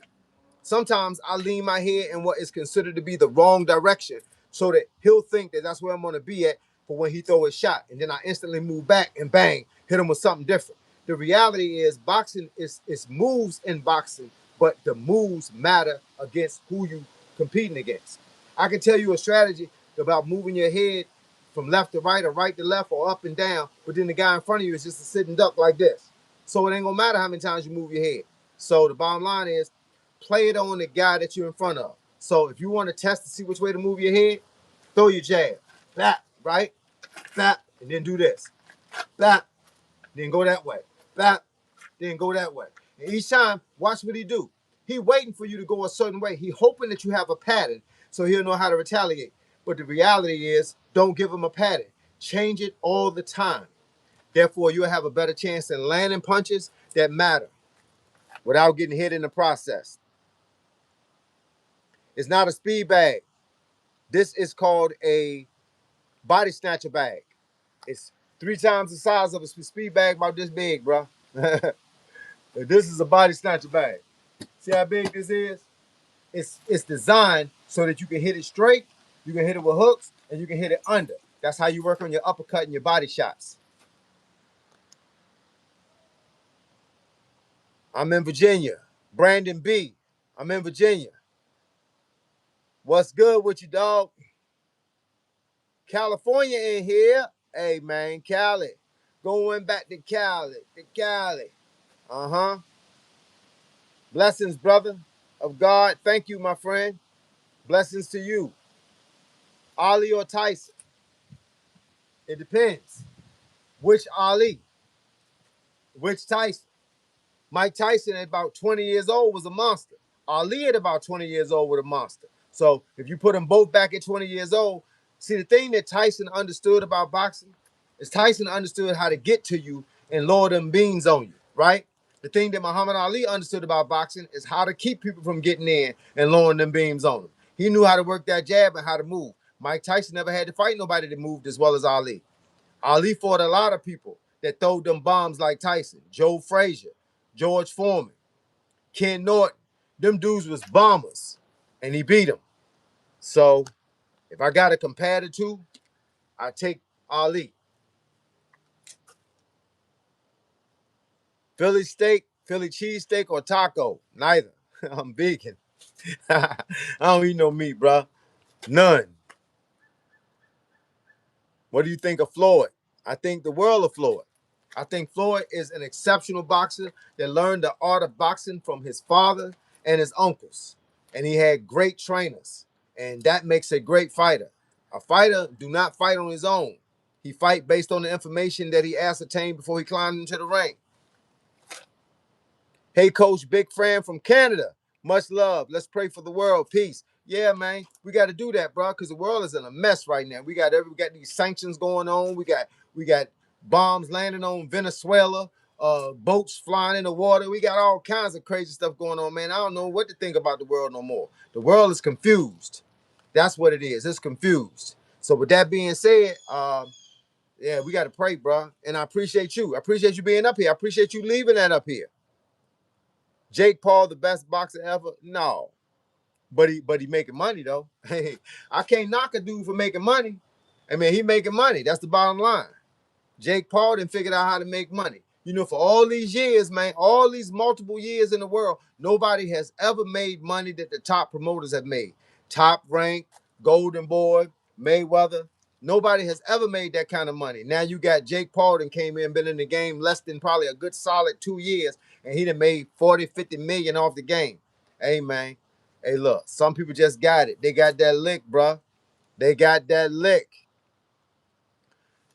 S1: Sometimes I lean my head in what is considered to be the wrong direction so that he'll think that that's where I'm going to be at for when he throw his shot. And then I instantly move back and bang, hit him with something different. The reality is boxing is moves in boxing, but the moves matter against who you competing against. I can tell you a strategy about moving your head from left to right or right to left or up and down, but then the guy in front of you is just a sitting duck like this. So it ain't gonna matter how many times you move your head. So the bottom line is play it on the guy that you're in front of. So if you want to test to see which way to move your head, throw your jab. Bap, right? Bap, and then do this. Bap, then go that way. Bap, then go that way. And each time, watch what he do. He waiting for you to go a certain way. He hoping that you have a pattern so he'll know how to retaliate. But the reality is, don't give him a pattern. Change it all the time. Therefore, you'll have a better chance in landing punches that matter without getting hit in the process. It's not a speed bag. This is called a body snatcher bag. It's 3 times the size of a speed bag, about this big, bro. This is a body snatcher bag. See how big this is? It's designed so that you can hit it straight, you can hit it with hooks, and you can hit it under. That's how you work on your uppercut and your body shots. I'm in Virginia. Brandon B. I'm in Virginia. What's good with you, dog? California in here. Hey, man, Cali. Going back to Cali. To Cali. Uh-huh. Blessings, brother of God. Thank you, my friend. Blessings to you. Ali or Tyson? It depends. Which Ali? Which Tyson? Mike Tyson at about 20 years old was a monster. Ali at about 20 years old was a monster. So if you put them both back at 20 years old, see the thing that Tyson understood about boxing is Tyson understood how to get to you and lower them beans on you, right? The thing that Muhammad Ali understood about boxing is how to keep people from getting in and lowering them beams on them. He knew how to work that jab and how to move. Mike Tyson never had to fight nobody that moved as well as Ali. Ali fought a lot of people that throw them bombs like Tyson, Joe Frazier, George Foreman, Ken Norton. Them dudes was bombers, and he beat them. So if I got to compare the two, I take Ali. Philly steak, Philly cheesesteak, or taco? Neither. I'm vegan. I don't eat no meat, bro. None. What do you think of Floyd? I think the world of Floyd. I think Floyd is an exceptional boxer that learned the art of boxing from his father and his uncles. And he had great trainers. And that makes a great fighter. A fighter do not fight on his own. He fight based on the information that he ascertained before he climbed into the ring. Hey, Coach, big fan from Canada. Much love. Let's pray for the world. Peace. Yeah, man, we got to do that, bro, because the world is in a mess right now. We got these sanctions going on. We got bombs landing on Venezuela, boats flying in the water. We got all kinds of crazy stuff going on, man. I don't know what to think about the world no more. The world is confused. That's what it is. It's confused. So with that being said, yeah, we got to pray, bro. And I appreciate you. I appreciate you being up here. I appreciate you leaving that up here. Jake Paul, the best boxer ever? No. But he making money though. Hey, I can't knock a dude for making money. I mean, he making money. That's the bottom line. Jake Paul done figured out how to make money. You know, for all these years, man, all these multiple years in the world, nobody has ever made money that the top promoters have made. Top Rank, Golden Boy, Mayweather. Nobody has ever made that kind of money. Now you got Jake Paul that came in, been in the game less than probably a good solid 2 years, and he done made 40, 50 million off the game. Hey, man. Hey, look, some people just got it. They got that lick, bruh. They got that lick.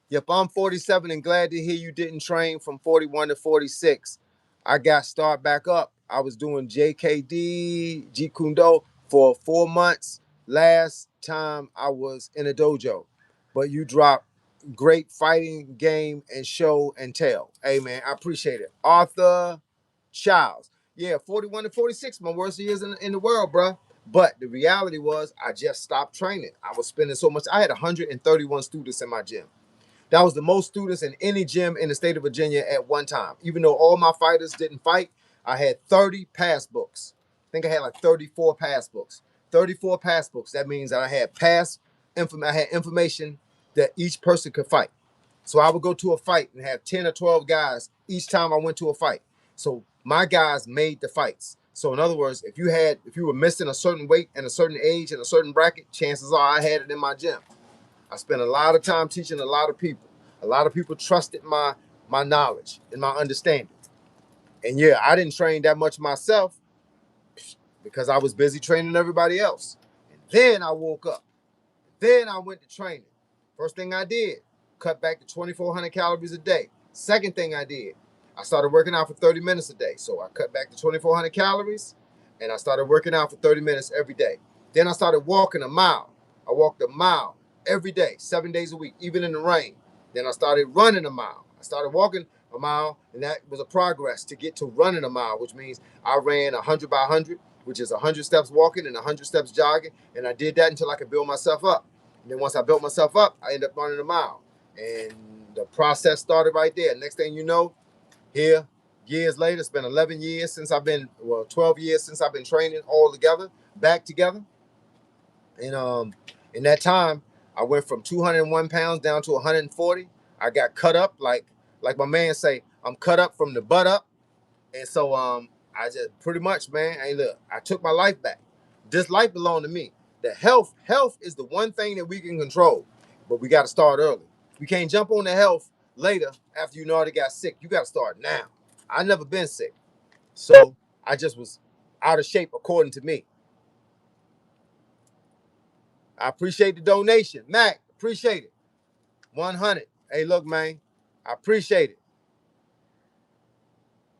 S1: Yep, I'm 47 and glad to hear you didn't train from 41 to 46. I got start back up I was doing JKD, Jeet Kune Do for 4 months. Last time I was in a dojo. But you dropped great fighting game and show and tell. Hey man, I appreciate it. Arthur Childs. Yeah, 41 to 46, my worst years in the world, bro. But the reality was I just stopped training. I was spending so much. I had 131 students in my gym. That was the most students in any gym in the state of Virginia at one time. Even though all my fighters didn't fight, I had 30 pass books. I think I had like 34 pass books. 34 pass books. That means that I had I had information that each person could fight. So I would go to a fight and have 10 or 12 guys each time I went to a fight. So my guys made the fights. So in other words, if you were missing a certain weight and a certain age and a certain bracket, chances are I had it in my gym. I spent a lot of time teaching a lot of people. A lot of people trusted my knowledge and my understanding. And yeah, I didn't train that much myself because I was busy training everybody else. And then I woke up. Then I went to training. First thing I did, cut back to 2,400 calories a day. Second thing I did, I started working out for 30 minutes a day. So I cut back to 2,400 calories and I started working out for 30 minutes every day. Then I started walking a mile. I walked a mile every day, 7 days a week, even in the rain. Then I started running a mile. I started walking a mile, and that was a progress to get to running a mile, which means I ran 100 by 100, which is 100 steps walking and 100 steps jogging. And I did that until I could build myself up. And then once I built myself up, I ended up running a mile. And the process started right there. Next thing you know, here, years later, it's been 11 years since 12 years since I've been training all together, back together. And in that time, I went from 201 pounds down to 140. I got cut up like my man say, I'm cut up from the butt up. And so I just pretty much, man, hey look, I took my life back. This life belonged to me. The health is the one thing that we can control, but we got to start early. We can't jump on the health later after you already got sick. You got to start now. I never been sick, so I just was out of shape according to me. I appreciate the donation, Mac. Appreciate it. 100. Hey, look, man, I appreciate it.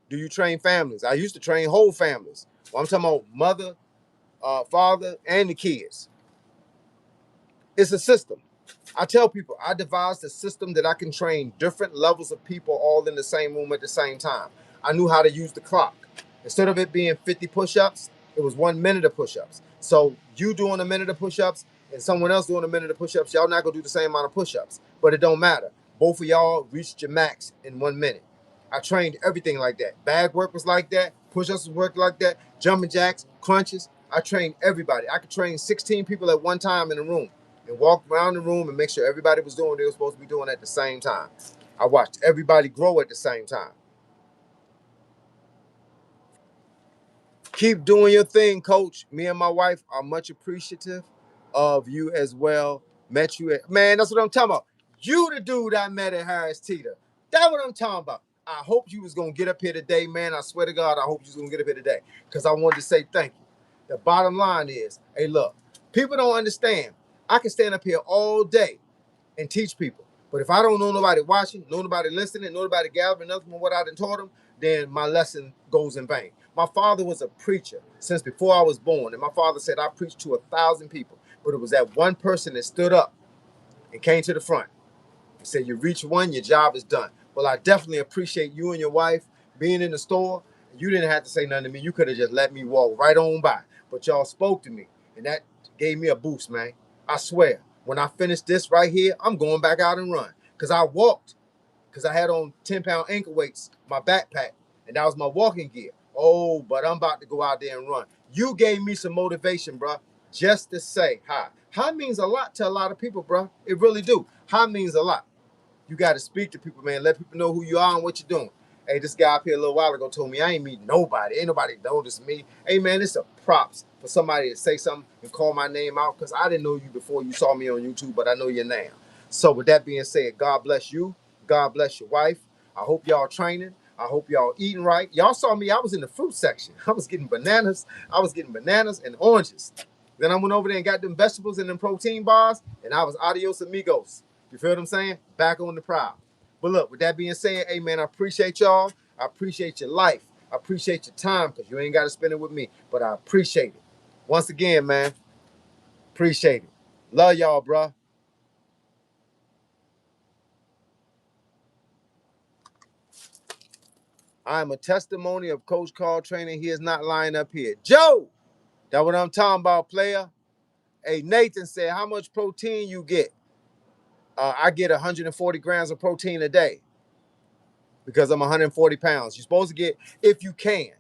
S1: Do you train families? I used to train whole families. Well, I'm talking about mother, father, and the kids. It's a system. I tell people I devised a system that I can train different levels of people all in the same room at the same time. I knew how to use the clock. Instead of it being 50 push-ups, it was 1 minute of push-ups. So you doing a minute of push-ups and someone else doing a minute of push-ups, y'all not gonna do the same amount of push-ups. But it don't matter. Both of y'all reached your max in 1 minute. I trained everything like that. Bag work was like that. Push-ups worked like that. Jumping jacks, crunches. I trained everybody. I could train 16 people at one time in a room and walk around the room and make sure everybody was doing what they were supposed to be doing at the same time. I watched everybody grow at the same time. Keep doing your thing, coach. Me and my wife are much appreciative of you as well. Met you at, man, that's what I'm talking about. You the dude I met at Harris Teeter. That's what I'm talking about. I hope you was gonna get up here today, man. I swear to God, I hope you was gonna get up here today. Because I wanted to say thank you. The bottom line is, hey, look, people don't understand. I can stand up here all day and teach people. But if I don't know nobody watching, know nobody listening, know nobody gathering nothing from what I done taught them, then my lesson goes in vain. My father was a preacher since before I was born. And my father said I preached to 1,000 people. But it was that one person that stood up and came to the front. He said, you reach one, your job is done. Well, I definitely appreciate you and your wife being in the store. You didn't have to say nothing to me. You could have just let me walk right on by. But y'all spoke to me. And that gave me a boost, man. I swear. When I finish this right here, I'm going back out and run. Because I walked. Because I had on 10-pound ankle weights, my backpack. And that was my walking gear. Oh, but I'm about to go out there and run. You gave me some motivation, bro. Just to say hi. Hi means a lot to a lot of people, bro. It really do. Hi means a lot. You got to speak to people, man. Let people know who you are and what you're doing. Hey, this guy up here a little while ago told me I ain't meet nobody. Ain't nobody noticed me. Hey, man, it's a props for somebody to say something and call my name out because I didn't know you before you saw me on YouTube, but I know you now. So with that being said, God bless you. God bless your wife. I hope y'all training. I hope y'all eating right. Y'all saw me. I was in the fruit section. I was getting bananas. I was getting bananas and oranges. Then I went over there and got them vegetables and them protein bars, and I was adios amigos. You feel what I'm saying? Back on the prowl. But look, with that being said, hey man, I appreciate y'all. I appreciate your life. I appreciate your time because you ain't got to spend it with me, but I appreciate it. Once again, man, appreciate it. Love y'all, bro. I am a testimony of Coach Carl training. He is not lying up here. Joe, that's what I'm talking about, player. Hey, Nathan said, how much protein you get? I get 140 grams of protein a day because I'm 140 pounds. You're supposed to get, if you can,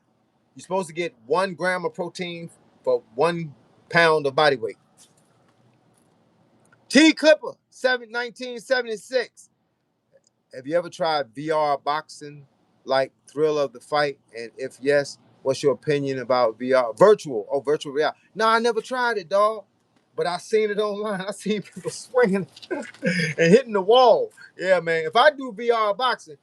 S1: you're supposed to get 1 gram of protein for 1 pound of body weight. T Clipper, 1976. Have you ever tried VR boxing, like Thrill of the Fight? And if yes, what's your opinion about VR? Virtual reality. No, I never tried it, dog. But I seen it online. I seen people swinging and hitting the wall. Yeah, man. If I do VR boxing,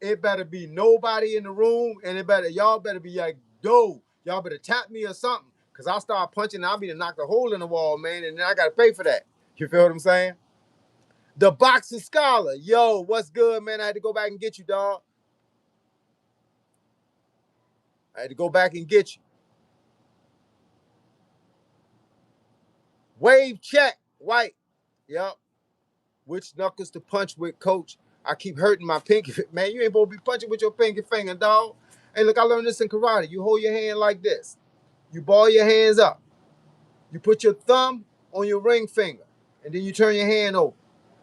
S1: it better be nobody in the room, and y'all better be like, yo, y'all better tap me or something. Cause I'll start punching and I'll be to knock a hole in the wall, man, and then I gotta pay for that. You feel what I'm saying? The Boxing Scholar. Yo, what's good, man? I had to go back and get you, dog. I had to go back and get you. Wave check. White. Yep. Which knuckles to punch with, coach? I keep hurting my pinky. Man, you ain't supposed to be punching with your pinky finger, dog. Hey, look, I learned this in karate. You hold your hand like this. You ball your hands up. You put your thumb on your ring finger. And then you turn your hand over.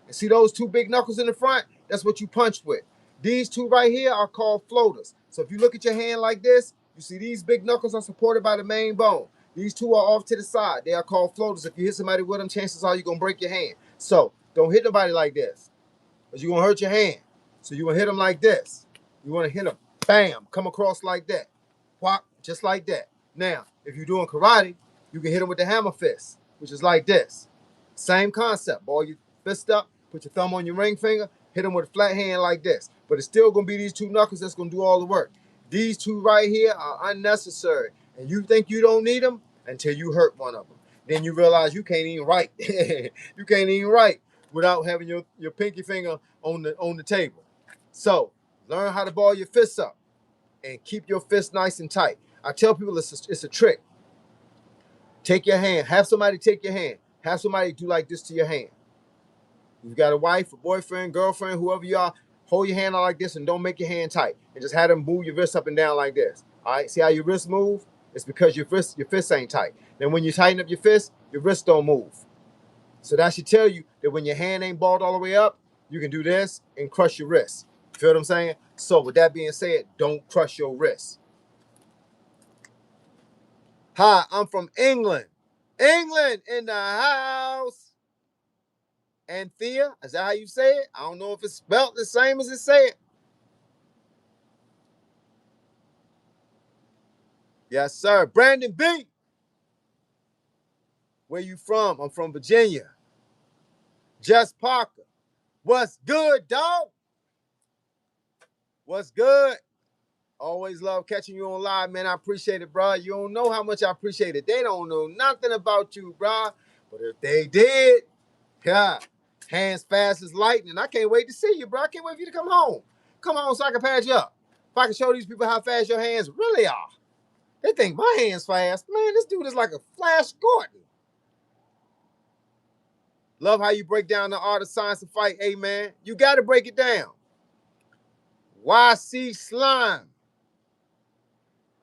S1: And see those 2 big knuckles in the front? That's what you punch with. These 2 right here are called floaters. So if you look at your hand like this, you see these big knuckles are supported by the main bone. These 2 are off to the side. They are called floaters. If you hit somebody with them, chances are you're going to break your hand. So don't hit nobody like this, because you're going to hurt your hand. So you want to hit them like this. You want to hit them, bam, come across like that. Whop, just like that. Now, if you're doing karate, you can hit them with the hammer fist, which is like this. Same concept. Ball your fist up, put your thumb on your ring finger, hit them with a flat hand like this. But it's still going to be these 2 knuckles that's going to do all the work. These 2 right here are unnecessary. And you think you don't need them until you hurt one of them. Then you realize you can't even write. You can't even write without having your pinky finger on the table. So learn how to ball your fists up and keep your fist nice and tight. I tell people it's a trick. Take your hand. Have somebody take your hand. Have somebody do like this to your hand. You've got a wife, a boyfriend, girlfriend, whoever you are, hold your hand out like this and don't make your hand tight. And just have them move your wrist up and down like this. All right, see how your wrist move? It's because your fist ain't tight. Then when you tighten up your fist, your wrist don't move. So that should tell you that when your hand ain't balled all the way up, you can do this and crush your wrist. Feel what I'm saying? So with that being said, don't crush your wrist. Hi, I'm from England. England in the house. Anthea, is that how you say it? I don't know if it's spelled the same as it said. Yes, sir. Brandon B. Where you from? I'm from Virginia. Jess Parker. What's good, dog? What's good? Always love catching you on live, man. I appreciate it, bro. You don't know how much I appreciate it. They don't know nothing about you, bro. But if they did, yeah, hands fast as lightning. I can't wait to see you, bro. I can't wait for you to come home. Come on so I can patch you up. If I can show these people how fast your hands really are. They think my hands fast. Man, this dude is like a Flash Gordon. Love how you break down the art of science of fight, hey, man. You got to break it down. YC Slime.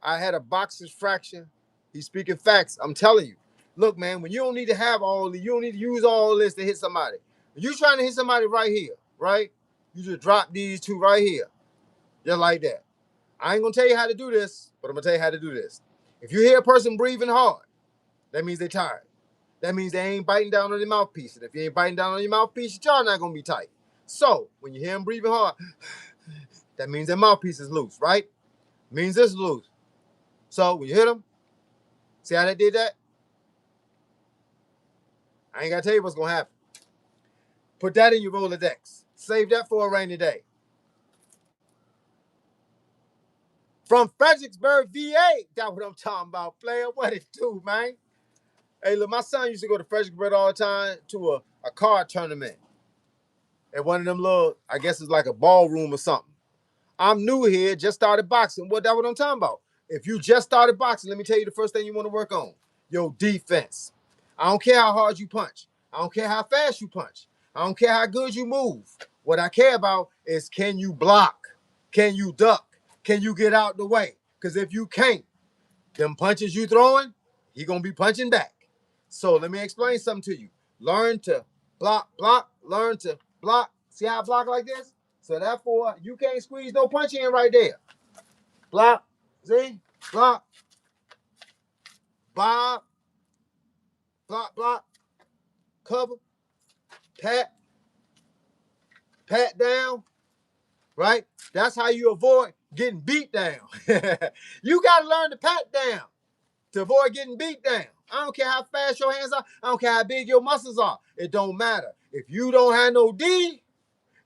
S1: I had a boxer's fracture. He's speaking facts. I'm telling you. Look, man, when you don't need to have all this, you don't need to use all this to hit somebody. When you're trying to hit somebody right here, right? You just drop these 2 right here. Just like that. I ain't going to tell you how to do this, but I'm going to tell you how to do this. If you hear a person breathing hard, that means they're tired. That means they ain't biting down on their mouthpiece. And if you ain't biting down on your mouthpiece, your jaw not going to be tight. So when you hear them breathing hard, that means their mouthpiece is loose, right? Means this is loose. So when you hit them, see how they did that? I ain't got to tell you what's going to happen. Put that in your Rolodex. Save that for a rainy day. From Fredericksburg, VA. That's what I'm talking about, player. What it do, man? Hey, look, my son used to go to Fredericksburg all the time to a card tournament. At one of them little, I guess it's like a ballroom or something. I'm new here, just started boxing. Well, that's what I'm talking about. If you just started boxing, let me tell you the first thing you want to work on, your defense. I don't care how hard you punch. I don't care how fast you punch. I don't care how good you move. What I care about is, can you block? Can you duck? Can you get out the way? Because if you can't, them punches you throwing, he gonna be punching back. So let me explain something to you. Learn to block, learn to block. See how I block like this? So therefore, you can't squeeze no punch in right there. Block, see? Block, bob, block, cover, pat, pat down, right? That's how you avoid getting beat down. You gotta learn to pat down to avoid getting beat down. I don't care how fast your hands are. I don't care how big your muscles are. It don't matter. If you don't have no D,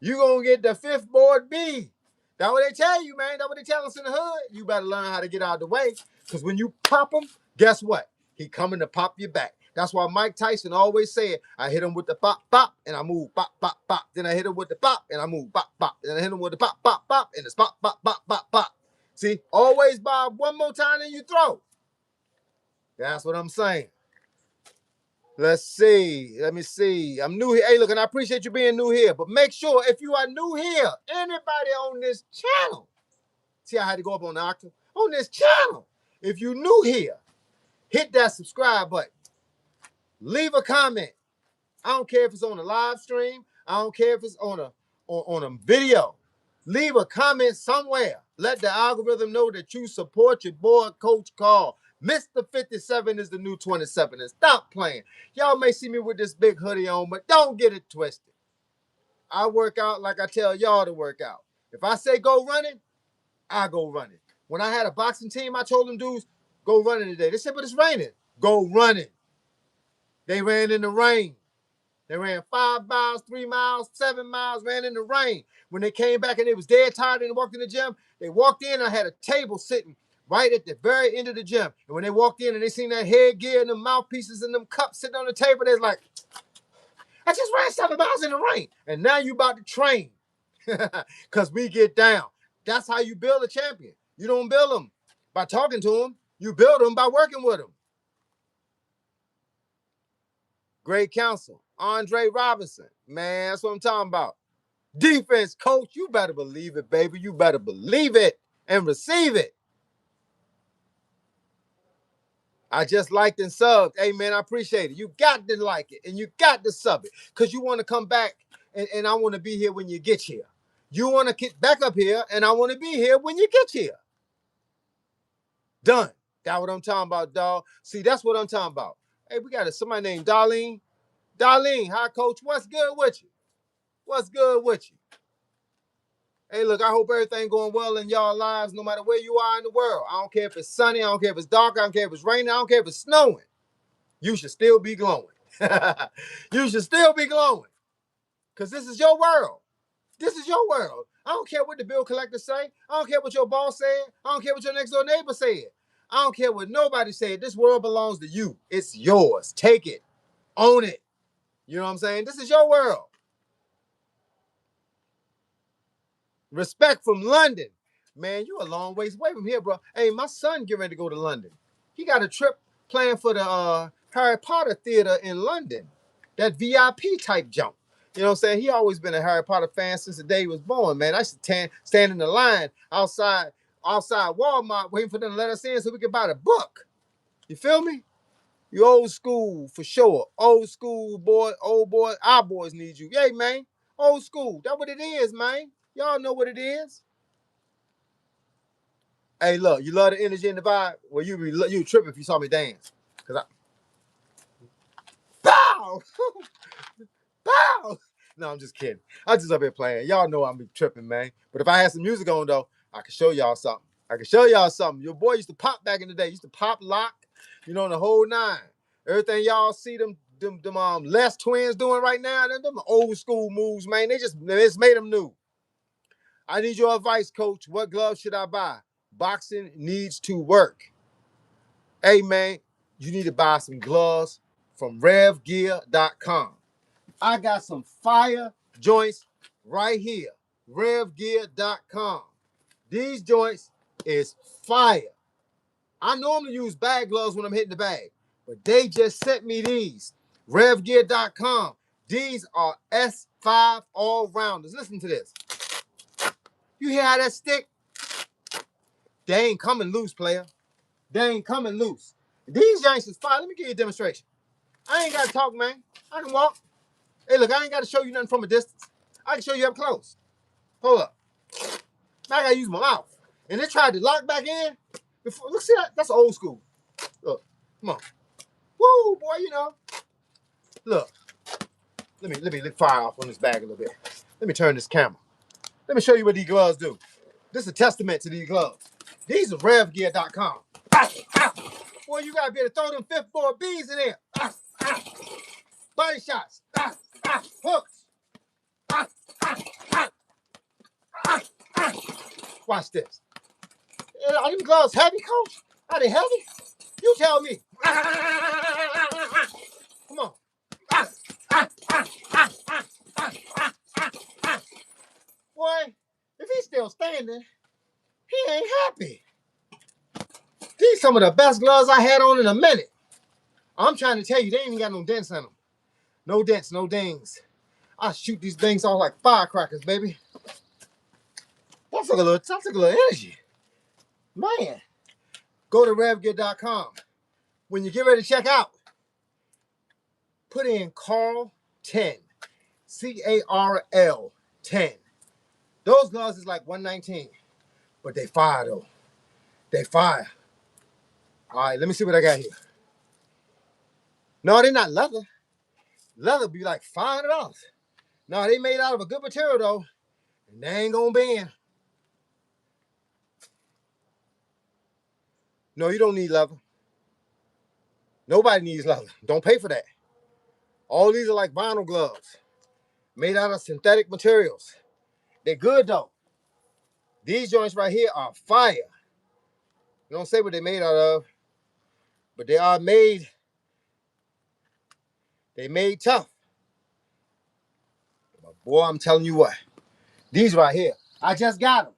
S1: you going to get the fifth board B. That's what they tell you, man. That's what they tell us in the hood. You better learn how to get out of the way. Because when you pop him, guess what? He coming to pop you back. That's why Mike Tyson always said, I hit him with the pop, pop, and I move, pop, pop, pop. Then I hit him with the pop, and I move, pop, pop. Then I hit him with the pop, pop, pop, and it's pop, pop, pop, pop, pop. See, always bob one more time than you throw. That's what I'm saying. Let's see. Let me see. I'm new here. Hey, look, and I appreciate you being new here. But make sure if you are new here, anybody on this channel, see, I had to go up on the octave. On this channel, if you new here, hit that subscribe button. Leave a comment. I don't care if it's on a live stream. I don't care if it's on a video. Leave a comment somewhere. Let the algorithm know that you support your boy, Coach Carl. Mr. 57 is the new 27. And stop playing. Y'all may see me with this big hoodie on, but don't get it twisted. I work out like I tell y'all to work out. If I say go running, I go running. When I had a boxing team, I told them dudes, go running today. They said, but it's raining. Go running. They ran in the rain. They ran 5 miles, 3 miles, 7 miles, ran in the rain. When they came back and they was dead tired and they walked in the gym, they walked in and I had a table sitting right at the very end of the gym. And when they walked in and they seen that headgear and the mouthpieces and them cups sitting on the table, they was like, I just ran 7 miles in the rain. And now you about to train. Because we get down. That's how you build a champion. You don't build them by talking to them. You build them by working with them. Great counsel. Andre Robinson. Man, that's what I'm talking about. Defense coach, you better believe it, baby. You better believe it and receive it. I just liked and subbed. Hey, man, I appreciate it. You got to like it and you got to sub it because you want to come back and I want to be here when you get here. You want to get back up here and I want to be here when you get here. Done. That's what I'm talking about, dog. See, that's what I'm talking about. Hey, we got somebody named Darlene. Darlene, hi, coach. What's good with you? What's good with you? Hey, look, I hope everything going well in y'all lives, no matter where you are in the world. I don't care if it's sunny. I don't care if it's dark. I don't care if it's raining. I don't care if it's snowing. You should still be glowing. You should still be glowing. Because this is your world. This is your world. I don't care what the bill collector say. I don't care what your boss said. I don't care what your next door neighbor said. I don't care what nobody said. This world belongs to you. It's yours. Take it. Own it. You know what I'm saying? This is your world. Respect from London. Man, you a long ways away from here, bro. Hey, my son getting ready to go to London. He got a trip planned for the Harry Potter theater in London. That VIP type jump. You know what I'm saying? He always been a Harry Potter fan since the day he was born, man. I used to stand in the line outside Walmart waiting for them to let us in so we could buy the book. You feel me? You old school for sure. Old school boy, old boy, our boys need you. Yay, man. Old school. That's what it is, man. Y'all know what it is. Hey, look, you love the energy and the vibe? Well, you trip if you saw me dance. Cause pow! Pow! No, I'm just kidding. I just up here playing. Y'all know I'm tripping, man. But if I had some music on, though, I can show y'all something. Your boy used to pop back in the day. Used to pop lock, you know, the whole nine. Everything y'all see them Les twins doing right now, them old school moves, man. They just made them new. I need your advice, coach. What gloves should I buy? Boxing needs to work. Hey, man, you need to buy some gloves from RevGear.com. I got some fire joints right here. RevGear.com. These joints is fire. I normally use bag gloves when I'm hitting the bag, but they just sent me these. RevGear.com. These are S5 all-rounders. Listen to this. You hear how that stick? They ain't coming loose, player. They ain't coming loose. These joints is fire. Let me give you a demonstration. I ain't got to talk, man. I can walk. Hey, look, I ain't got to show you nothing from a distance. I can show you up close. Hold up. Now I got to use my mouth. And they tried to lock back in. Before, look, see that? That's old school. Look, come on. Woo, boy, you know. Look, let me fire off on this bag a little bit. Let me turn this camera. Let me show you what these gloves do. This is a testament to these gloves. These are RevGear.com. Boy, you gotta be able to throw them fifth floor bees in there. Body shots. Hooks. Watch this. Are these gloves heavy, coach? Are they heavy? You tell me. Come on. Boy, if he's still standing, he ain't happy. These some of the best gloves I had on in a minute. I'm trying to tell you, they ain't even got no dents in them. No dents, no dings. I shoot these things off like firecrackers, baby. That took a little energy. Man, go to RevGear.com. When you get ready to check out, put in Carl 10. CARL 10. Those gloves is like $119. But they fire though. They fire. All right, let me see what I got here. No, they're not leather. Leather be like $5. No, they made out of a good material though. And they ain't gonna bend. No, you don't need leather. Nobody needs leather. Don't pay for that. All these are like vinyl gloves. Made out of synthetic materials. They're good though. These joints right here are fire. They don't say what they're made out of, but they are made. They made tough. But boy, I'm telling you what. These right here, I just got them.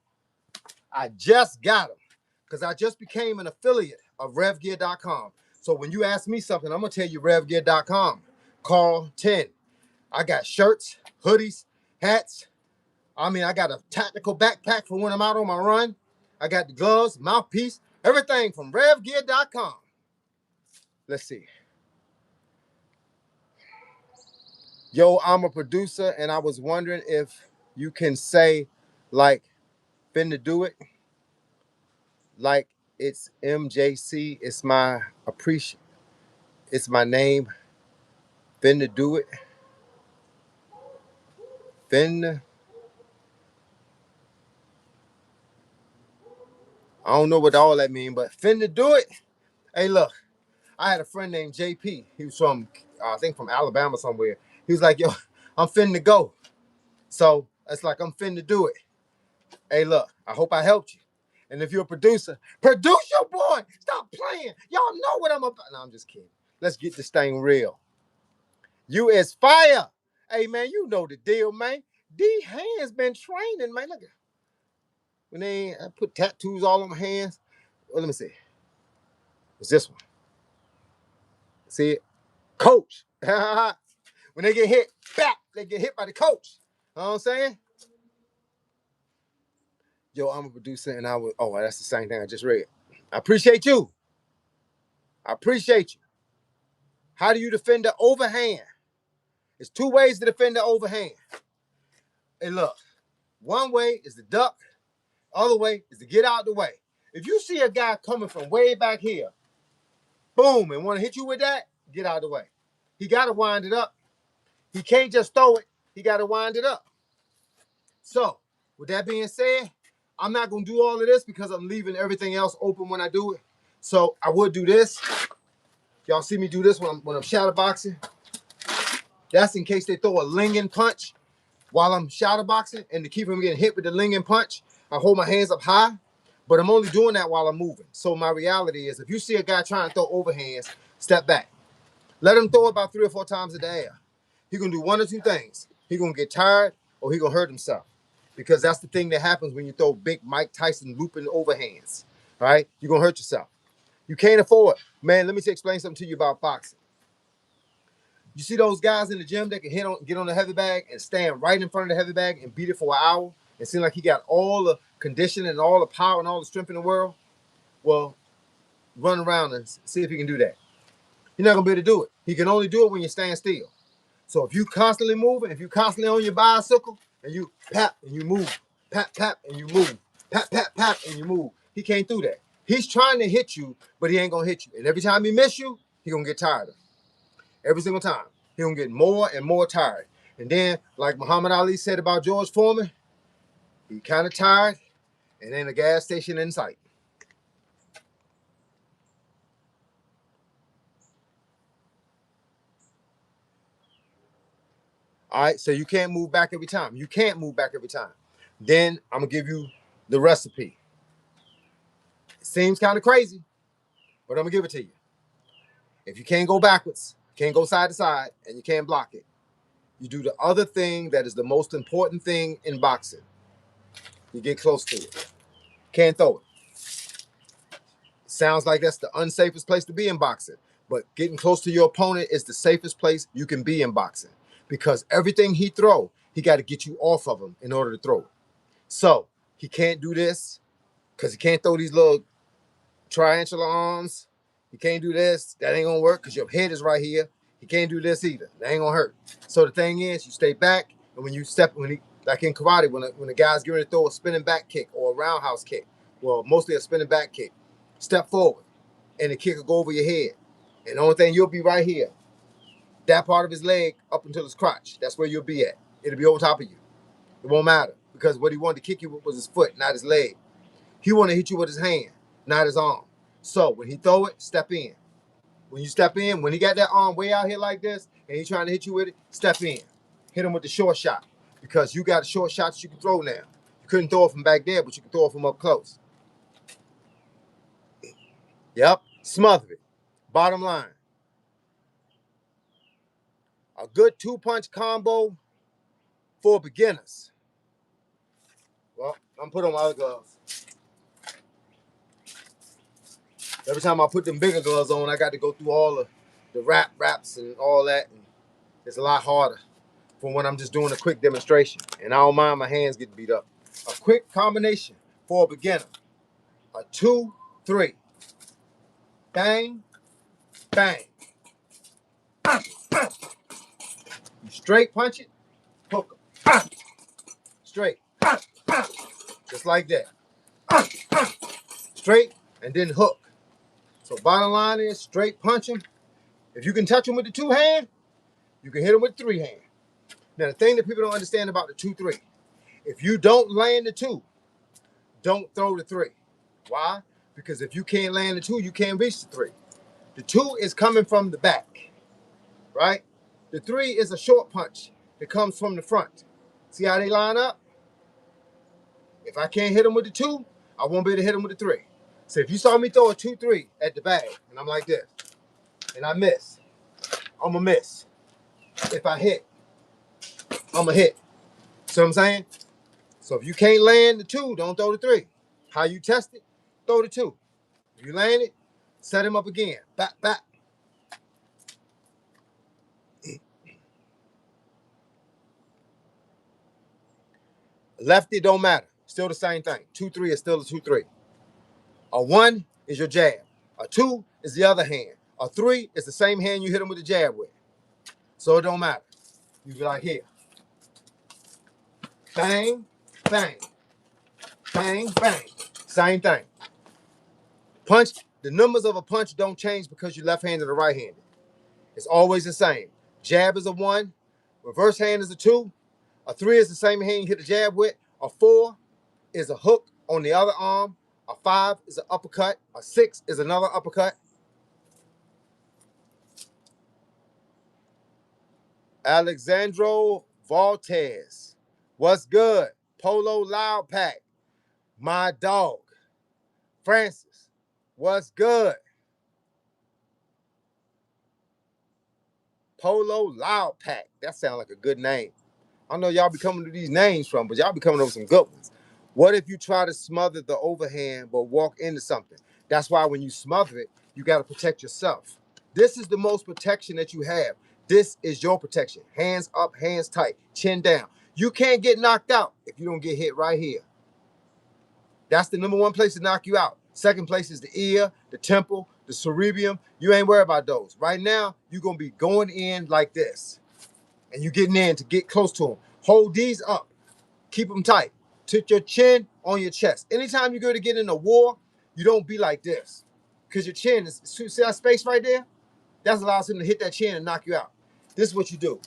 S1: I just got them because I just became an affiliate of RevGear.com. So when you ask me something, I'm gonna tell you RevGear.com. Call 10. I got shirts, hoodies, hats. I mean, I got a tactical backpack for when I'm out on my run. I got the gloves, mouthpiece, everything from RevGear.com. Let's see. Yo, I'm a producer, and I was wondering if you can say, like, finna do it. Like, it's MJC. It's my It's my name. Finna do it. Finna. I don't know what all that mean, but finna do it. Hey, look. I had a friend named JP. He was from, I think from Alabama somewhere. He was like, yo, I'm finna go. So it's like, I'm finna do it. Hey, look, I hope I helped you. And if you're a producer, produce your boy. Stop playing. Y'all know what I'm about. No, I'm just kidding. Let's get this thing real. You is fire. Hey, man, you know the deal, man. These hands been training, man. Look at when I put tattoos all on my hands. Well, let me see. It's this one. See it? Coach. When they get hit, back, they get hit by the coach. You know what I'm saying? Yo, I'm a producer and that's the same thing I just read. I appreciate you. I appreciate you. How do you defend the overhand? There's two ways to defend the overhand. Hey, look, one way is to duck, other way is to get out the way. If you see a guy coming from way back here, boom, and want to hit you with that, get out of the way. He got to wind it up. He can't just throw it. He got to wind it up. So, with that being said, I'm not going to do all of this because I'm leaving everything else open when I do it. So, I would do this. Y'all see me do this when I'm shadow boxing. That's in case they throw a linging punch while I'm shadow boxing, and to keep him getting hit with the linging punch, I hold my hands up high, but I'm only doing that while I'm moving. So my reality is, if you see a guy trying to throw overhands, step back. Let him throw it about 3 or 4 times in the air. He gonna do one or two things. He gonna get tired, or he gonna hurt himself. because that's the thing that happens when you throw big Mike Tyson looping overhands. Right? You're gonna hurt yourself. You can't afford. Man, let me explain something to you about boxing. You see those guys in the gym that can get on the heavy bag and stand right in front of the heavy bag and beat it for an hour and seem like he got all the conditioning and all the power and all the strength in the world? Well, run around and see if he can do that. You're not gonna be able to do it. He can only do it when you stand still. So if you constantly moving, if you constantly on your bicycle and you pat and you move, pat and you move, pat and you move, he can't do that. He's trying to hit you, but he ain't gonna hit you. And every time he miss you, he gonna get tired of it. Every single time. He gonna get more and more tired. And then, like Muhammad Ali said about George Foreman, he kind of tired and ain't a gas station in sight. All right, so you can't move back every time. You can't move back every time. Then I'm gonna give you the recipe. It seems kind of crazy, but I'm gonna give it to you. If you can't go backwards, can't go side to side, and you can't block it, you do the other thing that is the most important thing in boxing. You get close to it. Can't throw it. Sounds like that's the unsafest place to be in boxing, but getting close to your opponent is the safest place you can be in boxing because everything he throw, he got to get you off of him in order to throw it. So he can't do this because he can't throw these little triangular arms. He can't do this. That ain't gonna work because your head is right here. He can't do this either. That ain't gonna hurt. So the thing is, you stay back, and when you step, like in karate, when the guy's getting ready to throw a spinning back kick or a roundhouse kick, well, mostly a spinning back kick, step forward, and the kick will go over your head, and the only thing you'll be right here, that part of his leg up until his crotch. That's where you'll be at. It'll be over top of you. It won't matter because what he wanted to kick you with was his foot, not his leg. He wanted to hit you with his hand, not his arm. So when he throw it, step in. When you step in, when he got that arm way out here like this, and he's trying to hit you with it, step in. Hit him with the short shot because you got short shots you can throw now. You couldn't throw it from back there, but you can throw it from up close. Yep, smother it. Bottom line, a good two-punch combo for beginners. Well, I'm putting on my other gloves. Every time I put them bigger gloves on, I got to go through all the wraps and all that. And it's a lot harder from when I'm just doing a quick demonstration. And I don't mind my hands getting beat up. A quick combination for a beginner. A 2-3. Bang, bang. You straight punch it, hook 'em. Straight. Just like that. Straight and then hook. So bottom line is straight punch him. If you can touch him with the two hand, you can hit him with the three hand. Now the thing that people don't understand about the 2-3, if you don't land the two, don't throw the three. Why? Because if you can't land the two, you can't reach the three. The two is coming from the back, right? The three is a short punch that comes from the front. See how they line up? If I can't hit them with the two, I won't be able to hit them with the three. So if you saw me throw a 2-3 at the bag, and I'm like this, and I miss, I'm going to miss. If I hit, I'm going to hit. See what I'm saying? So if you can't land the two, don't throw the three. How you test it? Throw the two. If you land it, set him up again. Back. Lefty don't matter. Still the same thing. 2-3 is still a 2-3. A 1 is your jab. A 2 is the other hand. A 3 is the same hand you hit him with the jab with. So it don't matter. You be like here. Bang, bang, bang, bang. Same thing. Punch, the numbers of a punch don't change because you're left-handed or right-handed. It's always the same. Jab is a 1. Reverse hand is a 2. A 3 is the same hand you hit the jab with. A 4 is a hook on the other arm. A 5 is an uppercut. A 6 is another uppercut. Alexandro Valtez. What's good? Polo Loud Pack. My dog. Francis. What's good? Polo Loud Pack. That sounds like a good name. I know y'all be coming to these names from, but y'all be coming up with some good ones. What if you try to smother the overhand but walk into something? That's why when you smother it, you got to protect yourself. This is the most protection that you have. This is your protection. Hands up, hands tight, chin down. You can't get knocked out if you don't get hit right here. That's the number one place to knock you out. Second place is the ear, the temple, the cerebrum. You ain't worried about those. Right now, you're going to be going in like this. And you getting in to get close to them. Hold these up. Keep them tight. Put your chin on your chest. Anytime you go to get in a war, you don't be like this. Because your chin is, see that space right there? That allows him to hit that chin and knock you out. This is what you do.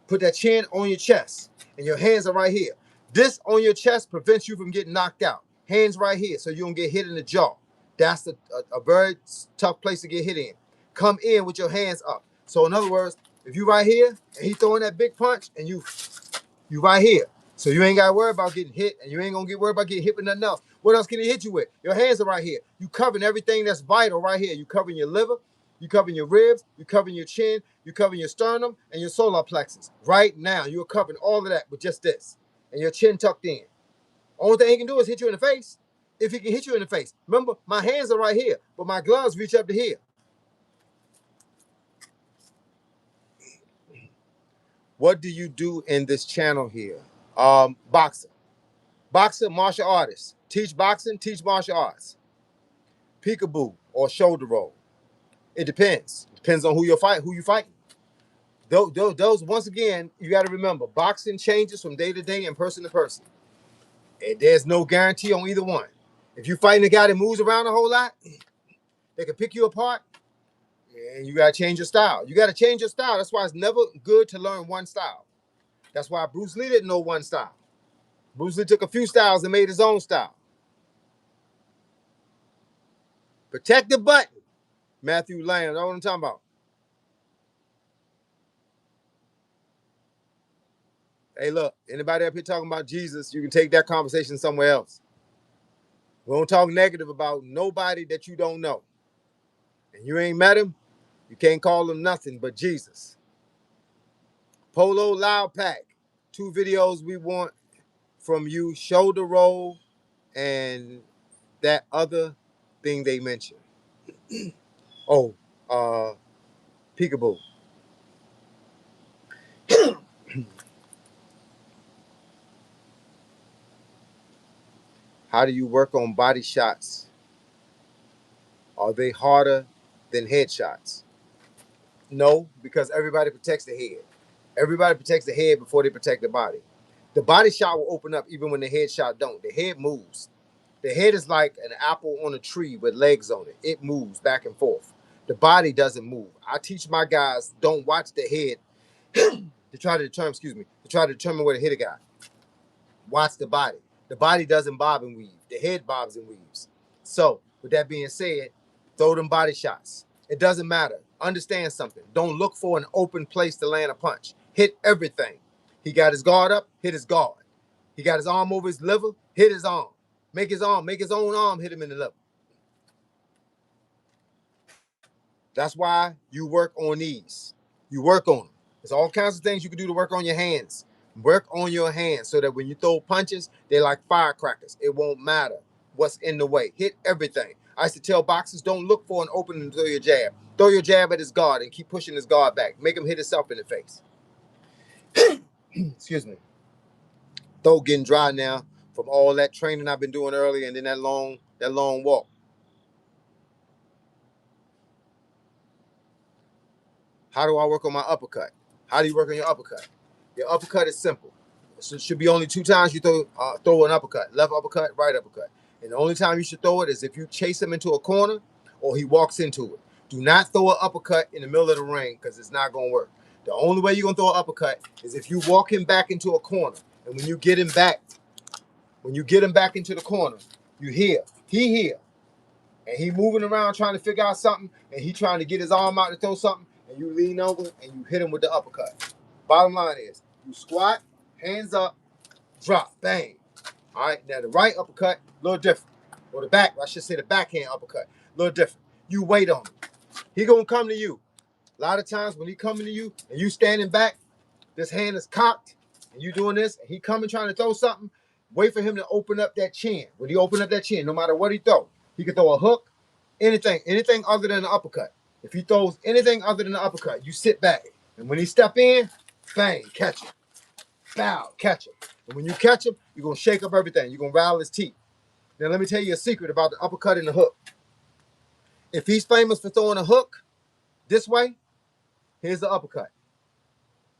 S1: Put that chin on your chest. And your hands are right here. This on your chest prevents you from getting knocked out. Hands right here so you don't get hit in the jaw. That's a very tough place to get hit in. Come in with your hands up. So in other words, if you right here and he throwing that big punch and you right here. So you ain't got to worry about getting hit and you ain't going to get worried about getting hit with nothing else. What else can he hit you with? Your hands are right here. You covering everything that's vital right here. You covering your liver, you covering your ribs, you covering your chin, you covering your sternum and your solar plexus. Right now, you're covering all of that with just this. And your chin tucked in. Only thing he can do is hit you in the face. If he can hit you in the face. Remember, my hands are right here, but my gloves reach up to here. What do you do in this channel here? Boxer. Boxer, martial artist. Teach boxing, teach martial arts. Peekaboo or shoulder roll. It depends. Depends on who you fighting. Those once again, you got to remember, boxing changes from day to day and person to person. And there's no guarantee on either one. If you're fighting a guy that moves around a whole lot, they can pick you apart, and you got to change your style. You got to change your style. That's why it's never good to learn one style. That's why Bruce Lee didn't know one style. Bruce Lee took a few styles and made his own style. Protect the button. Matthew Lamb, that's what I'm talking about. Hey, look, anybody up here talking about Jesus, you can take that conversation somewhere else. We don't talk negative about nobody that you don't know. And you ain't met him, you can't call him nothing but Jesus. Polo Loud Pack. 2 videos we want from you, shoulder roll and that other thing they mentioned. Oh, peekaboo. How do you work on body shots? Are they harder than headshots? No, because everybody protects the head. Everybody protects the head before they protect the body. The body shot will open up even when the head shot don't. The head moves. The head is like an apple on a tree with legs on it. It moves back and forth. The body doesn't move. I teach my guys, don't watch the head to try to determine where to hit a guy. Watch the body. The body doesn't bob and weave. The head bobs and weaves. So, with that being said, throw them body shots. It doesn't matter. Understand something. Don't look for an open place to land a punch. Hit everything. He got his guard up, hit his guard. He got his arm over his liver, hit his arm. Make his own arm hit him in the liver. That's why you work on these. You work on them. There's all kinds of things you can do to work on your hands. Work on your hands so that when you throw punches, they're like firecrackers. It won't matter what's in the way. Hit everything. I used to tell boxers, don't look for an opening to throw your jab. Throw your jab at his guard and keep pushing his guard back. Make him hit himself in the face. Excuse me. Throat getting dry now from all that training I've been doing earlier and then that long walk. How do I work on my uppercut? How do you work on your uppercut? Your uppercut is simple. So it should be only 2 times you throw an uppercut. Left uppercut, right uppercut. And the only time you should throw it is if you chase him into a corner or he walks into it. Do not throw an uppercut in the middle of the ring because it's not going to work. The only way you're going to throw an uppercut is if you walk him back into a corner. And when you get him back into the corner, you hear, he here. And he moving around trying to figure out something, and he trying to get his arm out to throw something, and you lean over and you hit him with the uppercut. Bottom line is, you squat, hands up, drop, bang. All right, now the right uppercut, a little different. Or the back, I should say the backhand uppercut, a little different. You wait on him. He gonna come to you. A lot of times when he coming to you and you standing back, this hand is cocked, and you doing this, and he coming trying to throw something, wait for him to open up that chin. When he open up that chin, no matter what he throw, he can throw a hook, anything other than an uppercut. If he throws anything other than an uppercut, you sit back. And when he step in, bang, catch him. Bow, catch him. And when you catch him, you're going to shake up everything. You're going to rattle his teeth. Now, let me tell you a secret about the uppercut and the hook. If he's famous for throwing a hook this way, here's the uppercut.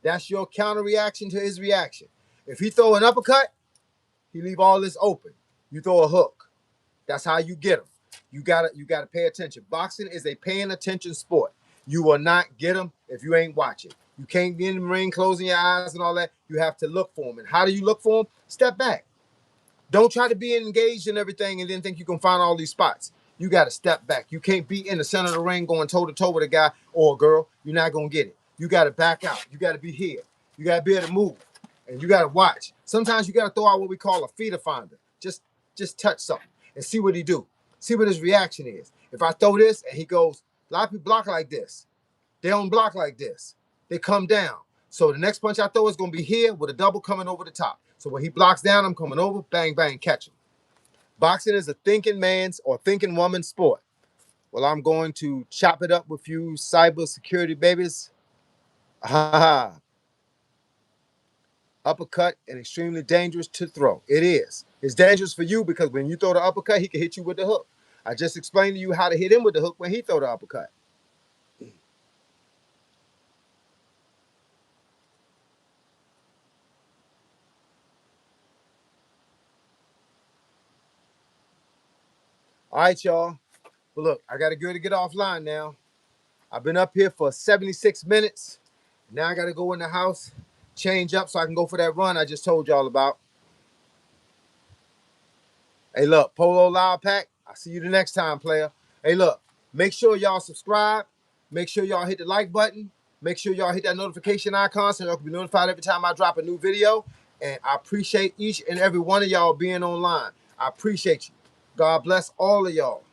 S1: That's your counter reaction to his reaction. If he throw an uppercut, he leave all this open. You throw a hook. That's how you get him. You gotta pay attention. Boxing is a paying attention sport. You will not get him if you ain't watching. You can't be in the ring closing your eyes and all that. You have to look for him. And how do you look for him? Step back. Don't try to be engaged in everything and then think you can find all these spots. You got to step back. You can't be in the center of the ring going toe-to-toe with a guy or a girl. You're not going to get it. You got to back out. You got to be here. You got to be able to move. And you got to watch. Sometimes you got to throw out what we call a feeder finder. Just touch something and see what he do. See what his reaction is. If I throw this and he goes, a lot of people block like this. They don't block like this. They come down. So the next punch I throw is going to be here with a double coming over the top. So when he blocks down, I'm coming over, bang, bang, catch him. Boxing is a thinking man's or thinking woman's sport. Well, I'm going to chop it up with you cyber security babies. Uppercut and extremely dangerous to throw. It is. It's dangerous for you because when you throw the uppercut, he can hit you with the hook. I just explained to you how to hit him with the hook when he throw the uppercut. All right, y'all. But look, I got to get offline now. I've been up here for 76 minutes. Now I got to go in the house, change up so I can go for that run I just told y'all about. Hey, look, Polo Loud Pack. I'll see you the next time, player. Hey, look, make sure y'all subscribe. Make sure y'all hit the like button. Make sure y'all hit that notification icon so y'all can be notified every time I drop a new video. And I appreciate each and every one of y'all being online. I appreciate you. God bless all of y'all.